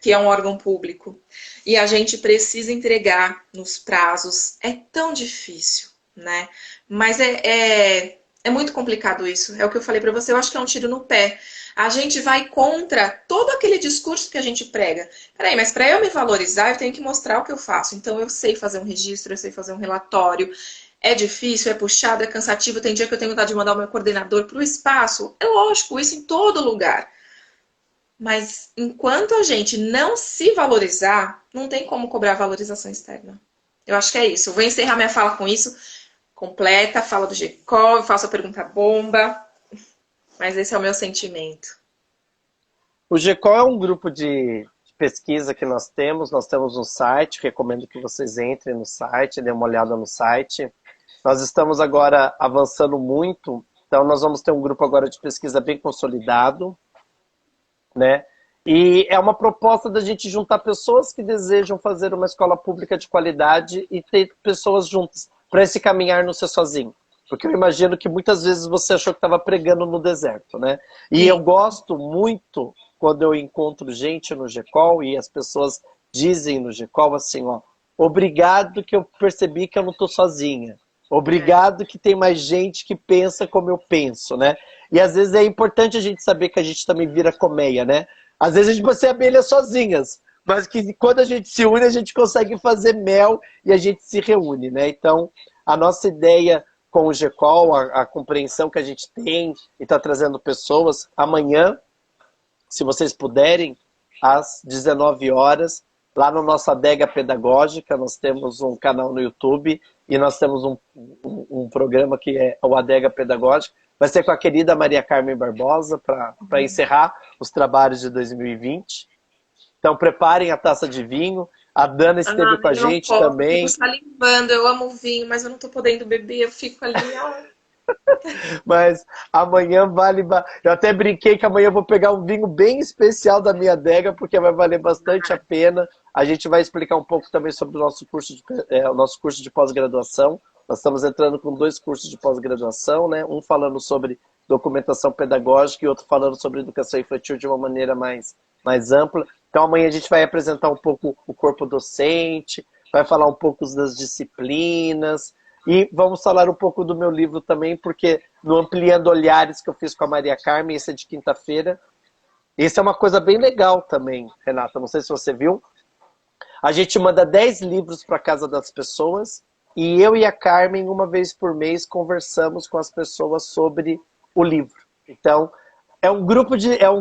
que é um órgão público, e a gente precisa entregar nos prazos, é tão difícil, né? Mas é muito complicado isso. É o que eu falei para você, eu acho que é um tiro no pé. A gente vai contra todo aquele discurso que a gente prega. Peraí, mas para eu me valorizar, eu tenho que mostrar o que eu faço. Então, eu sei fazer um registro, eu sei fazer um relatório. É difícil, é puxado, é cansativo. Tem dia que eu tenho vontade de mandar o meu coordenador para o espaço. É lógico, isso em todo lugar. Mas enquanto a gente não se valorizar, não tem como cobrar valorização externa. Eu acho que é isso. Eu vou encerrar minha fala com isso. Completa, fala do GCOL, faço a pergunta bomba. Mas esse é o meu sentimento. O GECOL é um grupo de pesquisa que nós temos um site, recomendo que vocês entrem no site, dêem uma olhada no site. Nós estamos agora avançando muito, então nós vamos ter um grupo agora de pesquisa bem consolidado, né? E é uma proposta da gente juntar pessoas que desejam fazer uma escola pública de qualidade e ter pessoas juntas, para esse caminhar não ser sozinho. Porque eu imagino que muitas vezes você achou que estava pregando no deserto, né? E eu gosto muito quando eu encontro gente no GECOL e as pessoas dizem no GECOL assim, ó, obrigado que eu percebi que eu não estou sozinha. Obrigado que tem mais gente que pensa como eu penso, né? E às vezes é importante a gente saber que a gente também vira colmeia, né? Às vezes a gente pode ser abelhas sozinhas, mas que quando a gente se une, a gente consegue fazer mel e a gente se reúne, né? Então, a nossa ideia com o GECOL, a compreensão que a gente tem e está trazendo pessoas, amanhã, se vocês puderem, às 19 horas, lá na nossa adega pedagógica, nós temos um canal no YouTube e nós temos um programa que é o Adega Pedagógica. Vai ser com a querida Maria Carmen Barbosa para encerrar os trabalhos de 2020. Então preparem a taça de vinho. A Dana esteve com a gente também. Eu fico salivando, eu amo vinho, mas eu não tô podendo beber, eu fico ali. Mas amanhã vale... Eu até brinquei que amanhã eu vou pegar um vinho bem especial da minha adega, porque vai valer bastante a pena. A gente vai explicar um pouco também sobre o nosso curso de pós-graduação. Nós estamos entrando com 2 cursos de pós-graduação, né? Um falando sobre documentação pedagógica e outro falando sobre educação infantil de uma maneira mais ampla. Então amanhã a gente vai apresentar um pouco o corpo docente, vai falar um pouco das disciplinas e vamos falar um pouco do meu livro também, porque no Ampliando Olhares que eu fiz com a Maria Carmen, esse é de quinta-feira, esse é uma coisa bem legal também, Renata, não sei se você viu. A gente manda 10 livros para casa das pessoas e eu e a Carmen, uma vez por mês, conversamos com as pessoas sobre o livro. Então, é um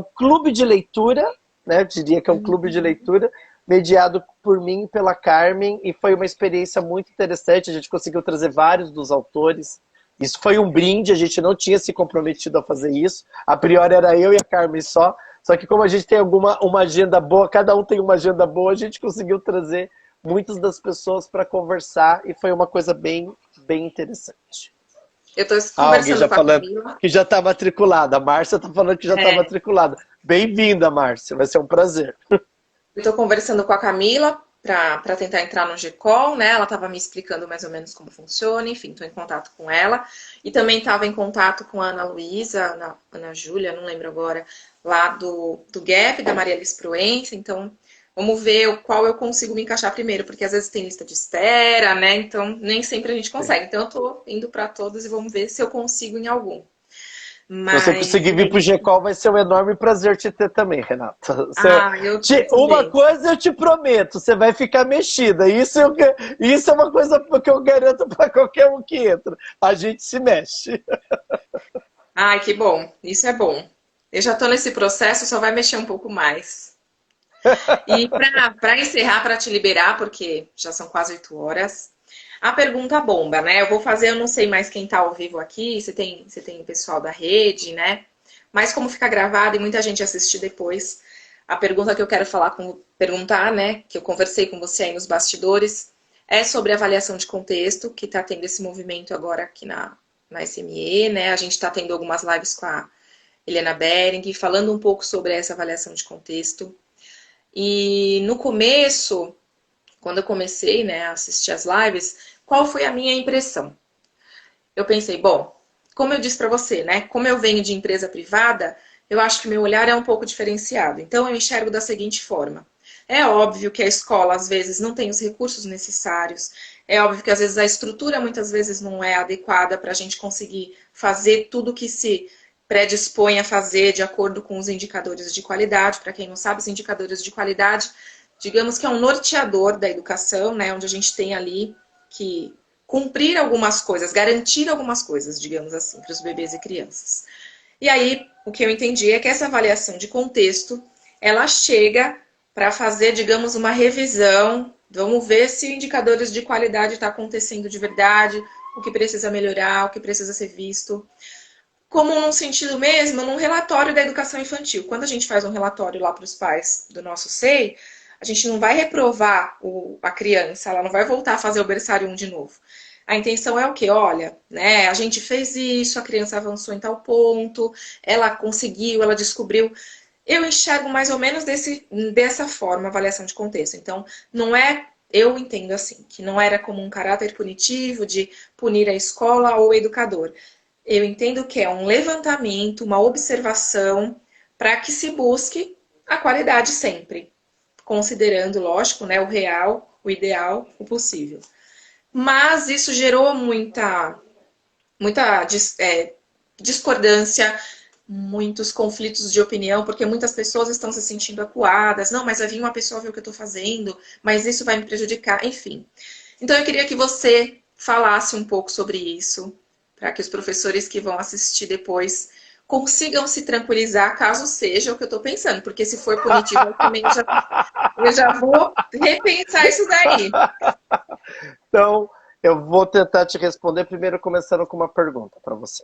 clube de leitura, né? Eu diria que é um clube de leitura, mediado por mim e pela Carmen, e foi uma experiência muito interessante. A gente conseguiu trazer vários dos autores. Isso foi um brinde, a gente não tinha se comprometido a fazer isso. A priori era eu e a Carmen só que como a gente tem uma agenda boa, cada um tem uma agenda boa, a gente conseguiu trazer muitas das pessoas para conversar e foi uma coisa bem interessante. Eu tô Alguém conversando já com a falando Camila. que já está matriculada. A Márcia está falando que já está É, matriculada. Bem-vinda, Márcia. Vai ser um prazer. eu tô conversando com a Camila para tentar entrar no G-Call, né? Ela estava me explicando mais ou menos como funciona, enfim, estou em contato com ela. E também estava em contato com a Ana Luísa, Ana Júlia, não lembro agora, lá do Gap, da Maria Liz Proença. Então, vamos ver qual eu consigo me encaixar primeiro, porque às vezes tem lista de espera, né? Então, nem sempre a gente Sim. consegue. Então, eu tô indo para todos e vamos ver se eu consigo em algum. Se você Mas, conseguir vir pro G-Call, vai ser um enorme prazer te ter também, Renata. eu Uma também. coisa eu te prometo, você vai ficar mexida. Isso é uma coisa que eu garanto para qualquer um que entra. A gente se mexe. Ai, que bom. Isso é bom. Eu já estou nesse processo, só vai mexer um pouco mais. E para encerrar, para te liberar, porque já são quase 8 horas, a pergunta bomba, né? Eu vou fazer, eu não sei mais quem está ao vivo aqui, se tem pessoal da rede, né? Mas como fica gravado e muita gente assistir depois, a pergunta que eu quero perguntar, né? Que eu conversei com você aí nos bastidores, é sobre avaliação de contexto, que está tendo esse movimento agora aqui na SME, né? A gente está tendo algumas lives com a Helena Bering, falando um pouco sobre essa avaliação de contexto. E no começo, quando eu comecei, né, a assistir as lives, qual foi a minha impressão? Eu pensei, bom, como eu disse para você, né, como eu venho de empresa privada, eu acho que meu olhar é um pouco diferenciado. Então eu enxergo da seguinte forma: é óbvio que a escola às vezes não tem os recursos necessários, é óbvio que às vezes a estrutura muitas vezes não é adequada para a gente conseguir fazer tudo que se predispõe a fazer de acordo com os indicadores de qualidade. Para quem não sabe, os indicadores de qualidade, digamos que é um norteador da educação, né, onde a gente tem ali que cumprir algumas coisas, garantir algumas coisas, digamos assim, para os bebês e crianças. E aí, o que eu entendi é que essa avaliação de contexto, ela chega para fazer, digamos, uma revisão. Vamos ver se indicadores de qualidade está acontecendo de verdade, o que precisa melhorar, o que precisa ser visto. Como num sentido mesmo, num relatório da educação infantil. Quando a gente faz um relatório lá para os pais do nosso SEI, a gente não vai reprovar a criança, ela não vai voltar a fazer o berçário 1 de novo. A intenção é o quê? Olha, né, a gente fez isso, a criança avançou em tal ponto, ela conseguiu, ela descobriu. Eu enxergo mais ou menos dessa forma a avaliação de contexto. Então, não é, eu entendo assim, que não era como um caráter punitivo de punir a escola ou o educador. Eu entendo que é um levantamento, uma observação para que se busque a qualidade sempre, considerando, lógico, né, o real, o ideal, o possível. Mas isso gerou muita discordância, muitos conflitos de opinião, porque muitas pessoas estão se sentindo acuadas. Não, mas vai vir uma pessoa ver o que eu estou fazendo, mas isso vai me prejudicar, enfim. Então eu queria que você falasse um pouco sobre isso, para que os professores que vão assistir depois consigam se tranquilizar, caso seja o que eu estou pensando, porque se for punitivo, eu já vou repensar isso daí. Então, eu vou tentar te responder primeiro começando com uma pergunta para você.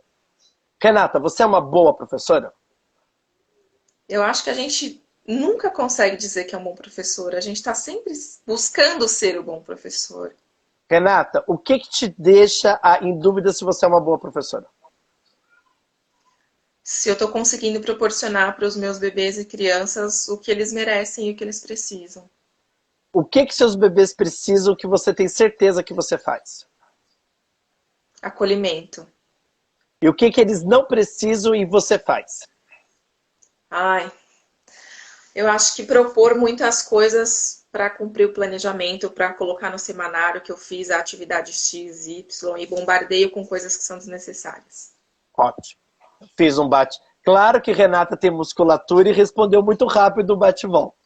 Renata, você é uma boa professora? Eu acho que a gente nunca consegue dizer que é um bom professor. A gente está sempre buscando ser o bom professor. Renata, o que te deixa em dúvida se você é uma boa professora? Se eu estou conseguindo proporcionar para os meus bebês e crianças o que eles merecem e o que eles precisam. O que seus bebês precisam que você tem certeza que você faz? Acolhimento. E o que eles não precisam e você faz? Ai, eu acho que propor muitas coisas para cumprir o planejamento, para colocar no semanário que eu fiz a atividade X, Y e bombardeio com coisas que são desnecessárias. Ótimo. Fiz um bate. Claro que Renata tem musculatura e respondeu muito rápido o bate-volta.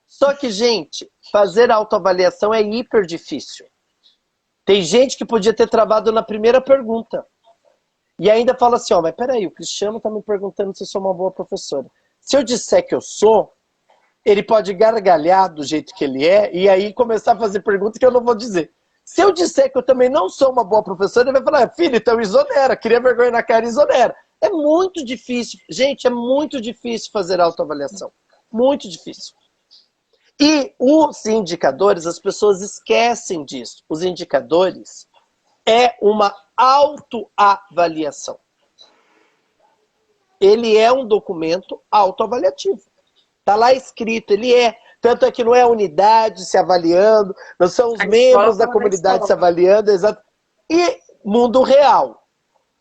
Só que, gente, fazer autoavaliação é hiper difícil. Tem gente que podia ter travado na primeira pergunta. E ainda fala assim, ó, mas peraí, o Cristiano tá me perguntando se eu sou uma boa professora. Se eu disser que eu sou, ele pode gargalhar do jeito que ele é e aí começar a fazer perguntas que eu não vou dizer. Se eu disser que eu também não sou uma boa professora, ele vai falar, filho, então exonera, cria vergonha na cara e exonera. É muito difícil, gente, é muito difícil fazer autoavaliação. Muito difícil. E os indicadores, as pessoas esquecem disso. Os indicadores é uma autoavaliação. Ele é um documento autoavaliativo. Está lá escrito, ele é. Tanto é que não é a unidade se avaliando, não são os membros da comunidade se avaliando, exato. E mundo real.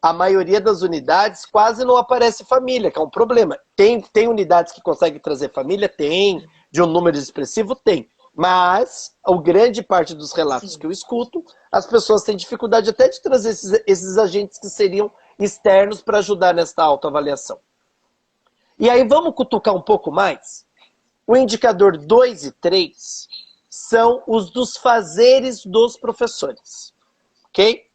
A maioria das unidades quase não aparece família, que é um problema. Tem unidades que conseguem trazer família? Tem. De um número expressivo? Tem. Mas, a grande parte dos relatos que eu escuto, as pessoas têm dificuldade até de trazer esses agentes que seriam externos para ajudar nesta autoavaliação. E aí vamos cutucar um pouco mais? O indicador 2 e 3 são os dos fazeres dos professores. Ok?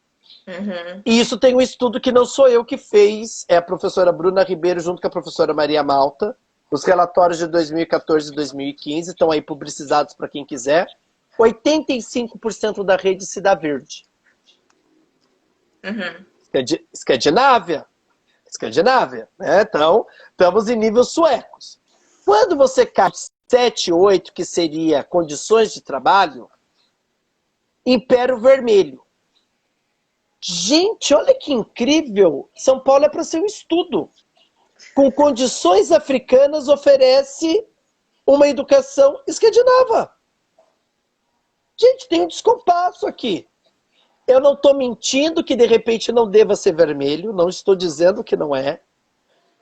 Uhum. E isso tem um estudo que não sou eu que fez, é a professora Bruna Ribeiro junto com a professora Maria Malta. Os relatórios de 2014 e 2015 estão aí publicizados para quem quiser. 85% da rede se dá verde. Uhum. Escandinávia. Escandinávia, né? Então, estamos em níveis suecos. Quando você cai 7, 8, que seria condições de trabalho, impera o vermelho. Gente, olha que incrível! São Paulo é para ser um estudo. Com condições africanas, oferece uma educação escandinava. Gente, tem um descompasso aqui. Eu não estou mentindo que de repente não deva ser vermelho, não estou dizendo que não é.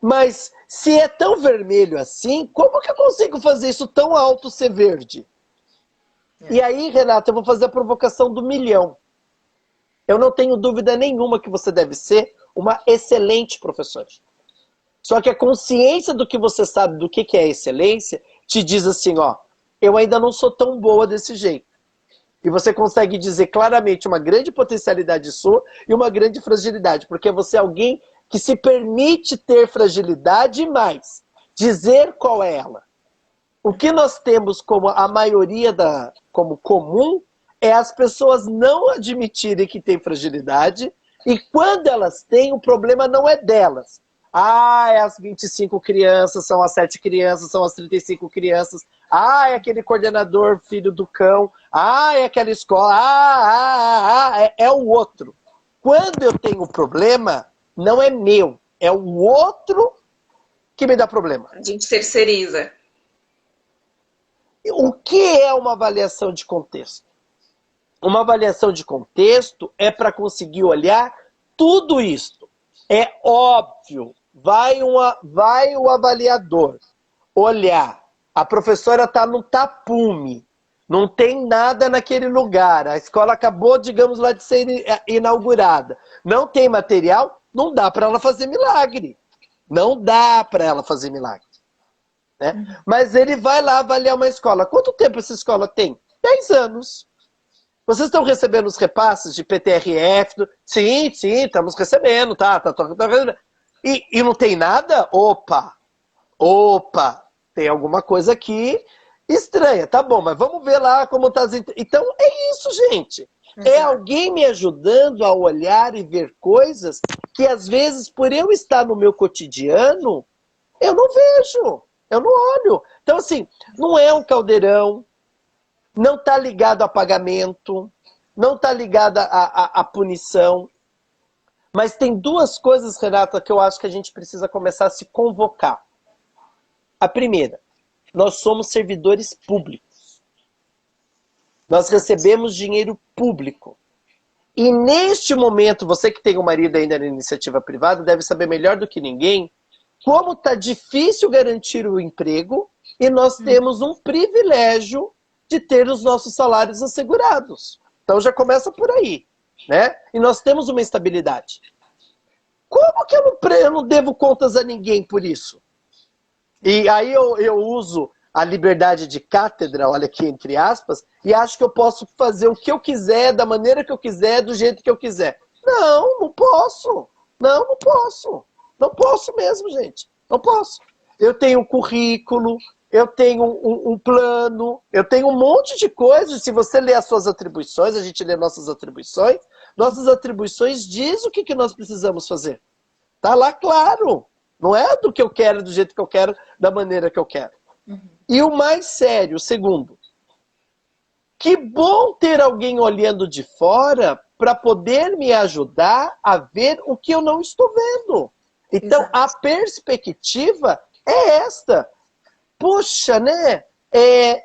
Mas se é tão vermelho assim, como que eu consigo fazer isso tão alto ser verde? E aí, Renata, eu vou fazer a provocação do milhão. Eu não tenho dúvida nenhuma que você deve ser uma excelente professora. Só que a consciência do que você sabe do que é excelência te diz assim, ó, eu ainda não sou tão boa desse jeito. E você consegue dizer claramente uma grande potencialidade sua e uma grande fragilidade, porque você é alguém que se permite ter fragilidade e mais, dizer qual é ela. O que nós temos como a maioria como comum é as pessoas não admitirem que tem fragilidade e quando elas têm, o problema não é delas. Ah, é as 25 crianças, são as 7 crianças, são as 35 crianças. Ah, é aquele coordenador filho do cão. Ah, é aquela escola. É o outro. Quando eu tenho um problema, não é meu. É o outro que me dá problema. A gente terceiriza. O que é uma avaliação de contexto? Uma avaliação de contexto é para conseguir olhar tudo isso. É óbvio. Vai o avaliador olhar. A professora está no tapume. Não tem nada naquele lugar. A escola acabou, digamos, lá de ser inaugurada. Não tem material, não dá para ela fazer milagre. Não dá para ela fazer milagre. Né? Mas ele vai lá avaliar uma escola. Quanto tempo essa escola tem? 10 anos. Vocês estão recebendo os repasses de PTRF? Sim, estamos recebendo. Tá. E não tem nada? Opa, tem alguma coisa aqui estranha. Tá bom, mas vamos ver lá como tá. Então é isso, gente. É alguém me ajudando a olhar e ver coisas que às vezes, por eu estar no meu cotidiano, eu não vejo, eu não olho. Então assim, não é um caldeirão, não está ligado a pagamento, não está ligado a punição. Mas tem duas coisas, Renata, que eu acho que a gente precisa começar a se convocar. A primeira, nós somos servidores públicos. Nós recebemos dinheiro público. E neste momento, você que tem um marido ainda na iniciativa privada, deve saber melhor do que ninguém como está difícil garantir o emprego e nós temos um privilégio de ter os nossos salários assegurados. Então já começa por aí, né? E nós temos uma estabilidade. Como que eu não devo contas a ninguém por isso? E aí eu uso a liberdade de cátedra, olha aqui entre aspas, e acho que eu posso fazer o que eu quiser, da maneira que eu quiser, do jeito que eu quiser. Não posso. Não posso. Não posso mesmo, gente. Não posso. Eu tenho um currículo, eu tenho um plano, eu tenho um monte de coisas. Se você ler as suas atribuições, a gente lê nossas atribuições diz o que nós precisamos fazer. Tá lá claro. Não é do que eu quero, do jeito que eu quero, da maneira que eu quero. E o mais sério, o segundo. Que bom ter alguém olhando de fora para poder me ajudar a ver o que eu não estou vendo. Então, Exato. a perspectiva é esta. Puxa, né?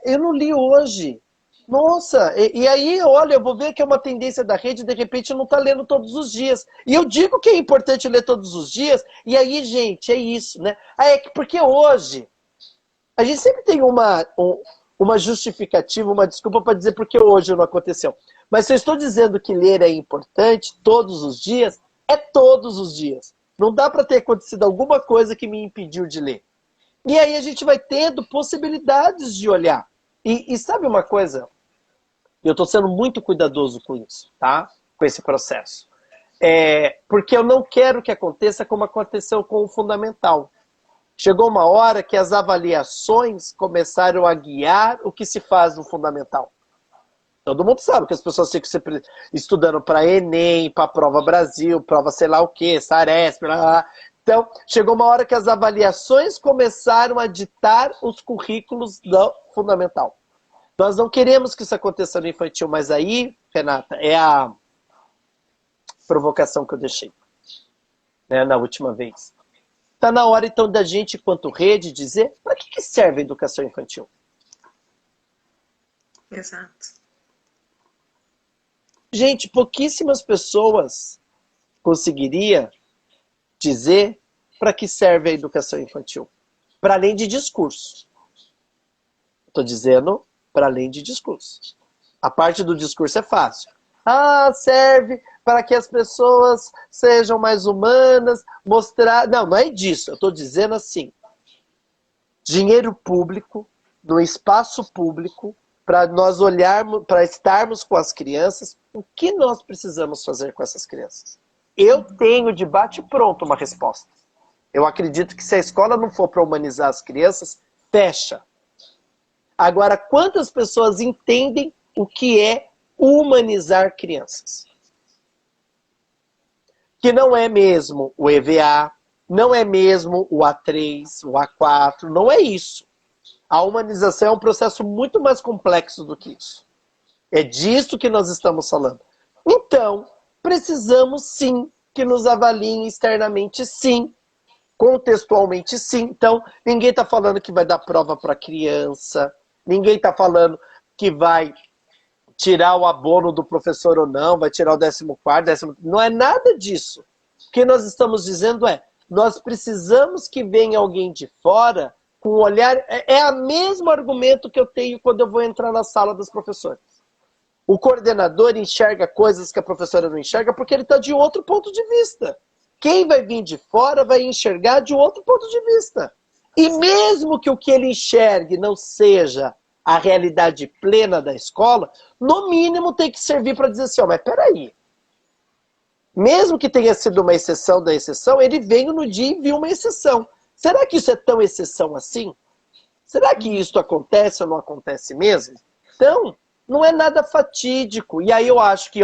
Eu não li hoje. Nossa, e aí, olha, eu vou ver que é uma tendência da rede, de repente não está lendo todos os dias. E eu digo que é importante ler todos os dias, e aí, gente, é isso, né? Porque hoje, a gente sempre tem uma justificativa, uma desculpa para dizer porque hoje não aconteceu. Mas se eu estou dizendo que ler é importante todos os dias, é todos os dias. Não dá para ter acontecido alguma coisa que me impediu de ler. E aí a gente vai tendo possibilidades de olhar. E sabe uma coisa? Eu estou sendo muito cuidadoso com isso, tá? Com esse processo. Porque eu não quero que aconteça como aconteceu com o fundamental. Chegou uma hora que as avaliações começaram a guiar o que se faz no fundamental. Todo mundo sabe que as pessoas ficam sempre estudando para Enem, para Prova Brasil, prova sei lá o quê, Saresp, blá, blá. Então, chegou uma hora que as avaliações começaram a ditar os currículos do fundamental. Nós não queremos que isso aconteça no infantil, mas aí, Renata, é a provocação que eu deixei, né, na última vez. Está na hora, então, da gente, enquanto rede, dizer para que serve a educação infantil? Exato. Gente, pouquíssimas pessoas conseguiria dizer para que serve a educação infantil. Para além de discurso. Estou dizendo para além de discurso. A parte do discurso é fácil. Serve para que as pessoas sejam mais humanas, mostrar... Não é disso. Eu estou dizendo assim. Dinheiro público, no espaço público, para nós olharmos, para estarmos com as crianças, o que nós precisamos fazer com essas crianças? Eu tenho de bate-pronto uma resposta. Eu acredito que se a escola não for para humanizar as crianças, fecha. Agora, quantas pessoas entendem o que é humanizar crianças? Que não é mesmo o EVA, não é mesmo o A3, o A4, não é isso. A humanização é um processo muito mais complexo do que isso. É disso que nós estamos falando. Então, precisamos sim que nos avaliem externamente, sim. Contextualmente, sim. Então, ninguém está falando que vai dar prova para criança, ninguém está falando que vai tirar o abono do professor ou não, vai tirar o 14º, não é nada disso. O que nós estamos dizendo nós precisamos que venha alguém de fora com um olhar... É o mesmo argumento que eu tenho quando eu vou entrar na sala dos professores. O coordenador enxerga coisas que a professora não enxerga porque ele está de outro ponto de vista. Quem vai vir de fora vai enxergar de outro ponto de vista. E mesmo que o que ele enxergue não seja a realidade plena da escola, no mínimo tem que servir para dizer assim, mas peraí. Mesmo que tenha sido uma exceção da exceção, ele veio no dia e viu uma exceção. Será que isso é tão exceção assim? Será que isso acontece ou não acontece mesmo? Então, não é nada fatídico. E aí eu acho que,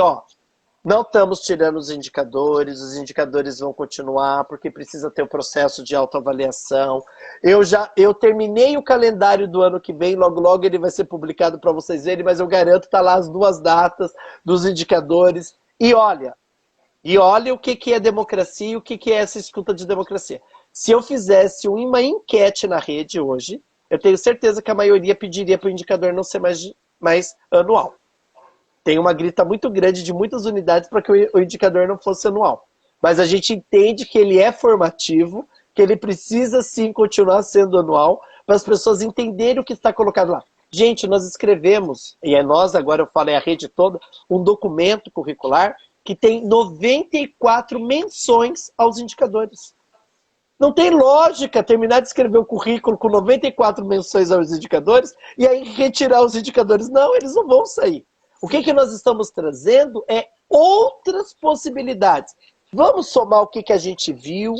não estamos tirando os indicadores vão continuar, porque precisa ter o processo de autoavaliação. Eu terminei o calendário do ano que vem, logo ele vai ser publicado para vocês verem, mas eu garanto que está lá as 2 datas dos indicadores. E olha o que é democracia e o que é essa escuta de democracia. Se eu fizesse uma enquete na rede hoje, eu tenho certeza que a maioria pediria para o indicador não ser mais anual. Tem uma grita muito grande de muitas unidades para que o indicador não fosse anual. Mas a gente entende que ele é formativo, que ele precisa sim continuar sendo anual, para as pessoas entenderem o que está colocado lá. Gente, nós escrevemos, e nós agora, eu falo, a rede toda, um documento curricular que tem 94 menções aos indicadores. Não tem lógica terminar de escrever o currículo com 94 menções aos indicadores e aí retirar os indicadores. Não, eles não vão sair. O que nós estamos trazendo é outras possibilidades. Vamos somar o que a gente viu,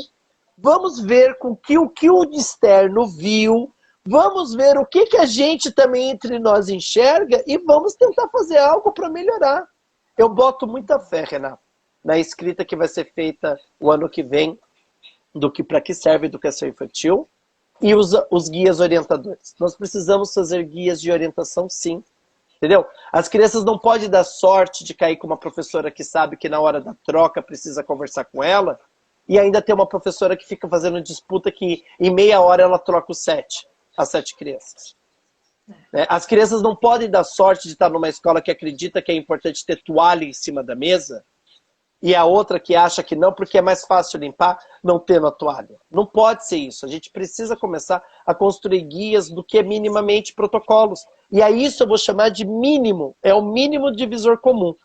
vamos ver com o que o externo viu, vamos ver o que a gente também entre nós enxerga e vamos tentar fazer algo para melhorar. Eu boto muita fé, Renato, na escrita que vai ser feita o ano que vem do que para que serve a educação infantil e os guias orientadores. Nós precisamos fazer guias de orientação, sim, Entendeu? As crianças não podem dar sorte de cair com uma professora que sabe que na hora da troca precisa conversar com ela e ainda ter uma professora que fica fazendo disputa que em meia hora ela troca as 7 crianças. As crianças não podem dar sorte de estar numa escola que acredita que é importante ter toalha em cima da mesa e a outra que acha que não, porque é mais fácil limpar não tendo a toalha. Não pode ser isso. A gente precisa começar a construir guias do que é minimamente protocolos. E a isso eu vou chamar de mínimo. É o mínimo divisor comum.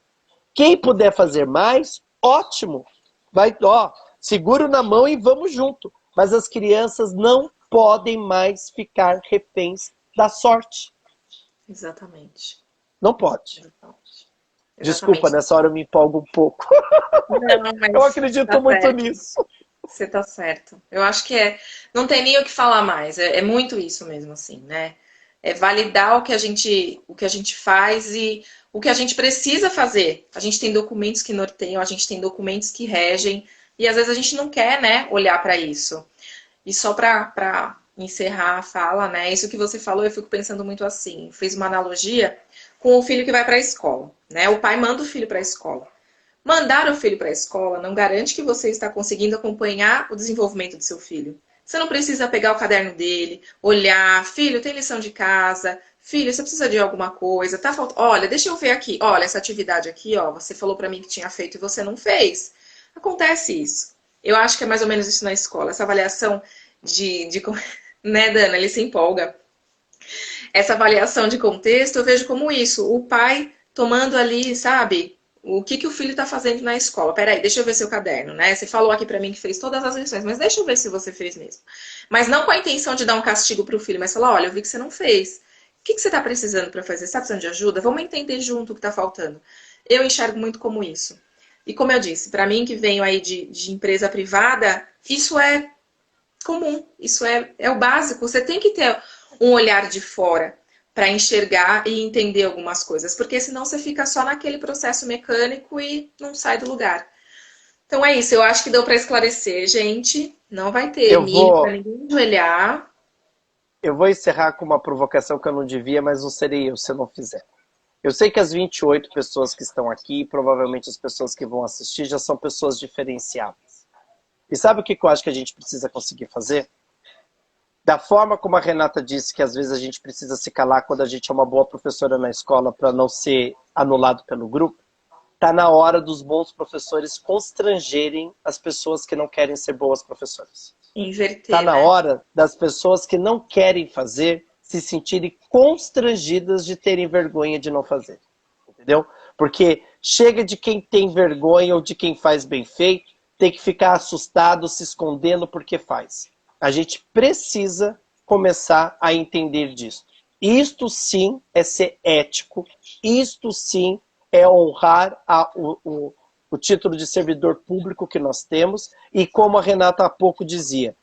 Quem puder fazer mais, ótimo. Vai, seguro na mão e vamos junto. Mas as crianças não podem mais ficar reféns da sorte. Exatamente. Não pode. Exatamente. Desculpa, nessa hora eu me empolgo um pouco. Não, mas eu acredito tá muito certo. nisso. Você tá certo. Eu acho que não tem nem o que falar mais. É muito isso mesmo, assim, né? É validar o que a gente faz e o que a gente precisa fazer. A gente tem documentos que norteiam, a gente tem documentos que regem, e às vezes a gente não quer, né, olhar para isso. E só para encerrar a fala, né? Isso que você falou, eu fico pensando muito assim. Fiz uma analogia com o filho que vai para a escola, né? O pai manda o filho para a escola. Mandar o filho para a escola não garante que você está conseguindo acompanhar o desenvolvimento do seu filho. Você não precisa pegar o caderno dele, olhar, filho, tem lição de casa, filho, você precisa de alguma coisa, tá faltando. Olha, deixa eu ver aqui, olha, essa atividade aqui, ó, você falou para mim que tinha feito e você não fez. Acontece isso. Eu acho que é mais ou menos isso na escola, essa avaliação né, Dana, ele se empolga. Essa avaliação de contexto, eu vejo como isso, o pai tomando ali, sabe, o que o filho está fazendo na escola. Peraí, deixa eu ver seu caderno, né? Você falou aqui para mim que fez todas as lições, mas deixa eu ver se você fez mesmo. Mas não com a intenção de dar um castigo para o filho, mas falar, olha, eu vi que você não fez. O que você está precisando para fazer? Você está precisando de ajuda? Vamos entender junto o que está faltando. Eu enxergo muito como isso. E como eu disse, para mim que venho aí de empresa privada, isso é comum, isso é o básico. Você tem que ter um olhar de fora para enxergar e entender algumas coisas, porque senão você fica só naquele processo mecânico e não sai do lugar. Então é isso, eu acho que deu para esclarecer, gente. Não vai ter milho para ninguém ajoelhar. Eu vou encerrar com uma provocação que eu não devia, mas não serei eu se eu não fizer. Eu sei que as 28 pessoas que estão aqui, provavelmente as pessoas que vão assistir, já são pessoas diferenciadas. E sabe o que eu acho que a gente precisa conseguir fazer? Da forma como a Renata disse que às vezes a gente precisa se calar quando a gente é uma boa professora na escola para não ser anulado pelo grupo, está na hora dos bons professores constrangerem as pessoas que não querem ser boas professoras. Inverter, está na hora das pessoas que não querem fazer se sentirem constrangidas de terem vergonha de não fazer. Entendeu? Porque chega de quem tem vergonha ou de quem faz bem feito, tem que ficar assustado, se escondendo porque faz. A gente precisa começar a entender disso. Isto sim é ser ético, isto sim é honrar o título de servidor público que nós temos, e como a Renata há pouco dizia,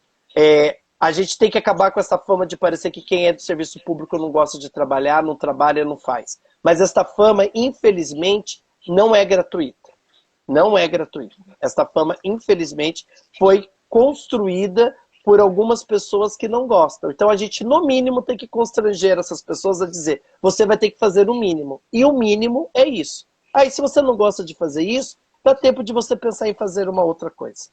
a gente tem que acabar com essa fama de parecer que quem é do serviço público não gosta de trabalhar, não trabalha, não faz. Mas esta fama, infelizmente, não é gratuita. Não é gratuita. Esta fama, infelizmente, foi construída por algumas pessoas que não gostam. Então a gente, no mínimo, tem que constranger essas pessoas a dizer, você vai ter que fazer o mínimo. E o mínimo é isso. Aí, se você não gosta de fazer isso, dá tempo de você pensar em fazer uma outra coisa.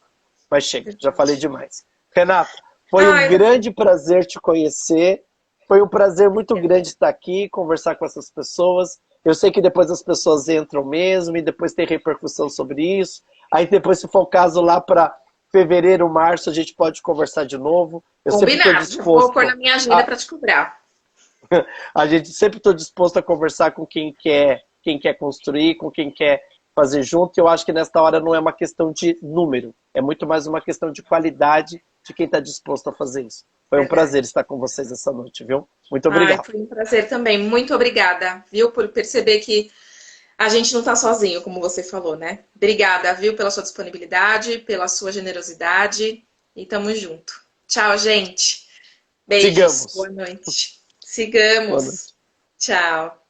Mas chega, já falei demais. Renata, foi um grande prazer te conhecer. Foi um prazer muito grande estar aqui, conversar com essas pessoas. Eu sei que depois as pessoas entram mesmo e depois tem repercussão sobre isso. Aí depois, se for o caso, lá para fevereiro, março, a gente pode conversar de novo. Eu Combinado, disposto, vou pôr na minha agenda para te cobrar. A gente sempre estou disposto a conversar com quem quer construir, com quem quer fazer junto. Eu acho que nesta hora não é uma questão de número, é muito mais uma questão de qualidade de quem está disposto a fazer isso. Foi um prazer estar com vocês essa noite, viu? Muito obrigado. Foi um prazer também, muito obrigada, viu, por perceber que a gente não está sozinho, como você falou, né? Obrigada, viu, pela sua disponibilidade, pela sua generosidade, e tamo junto. Tchau, gente. Beijos. Sigamos. Boa noite. Sigamos. Boa noite. Tchau.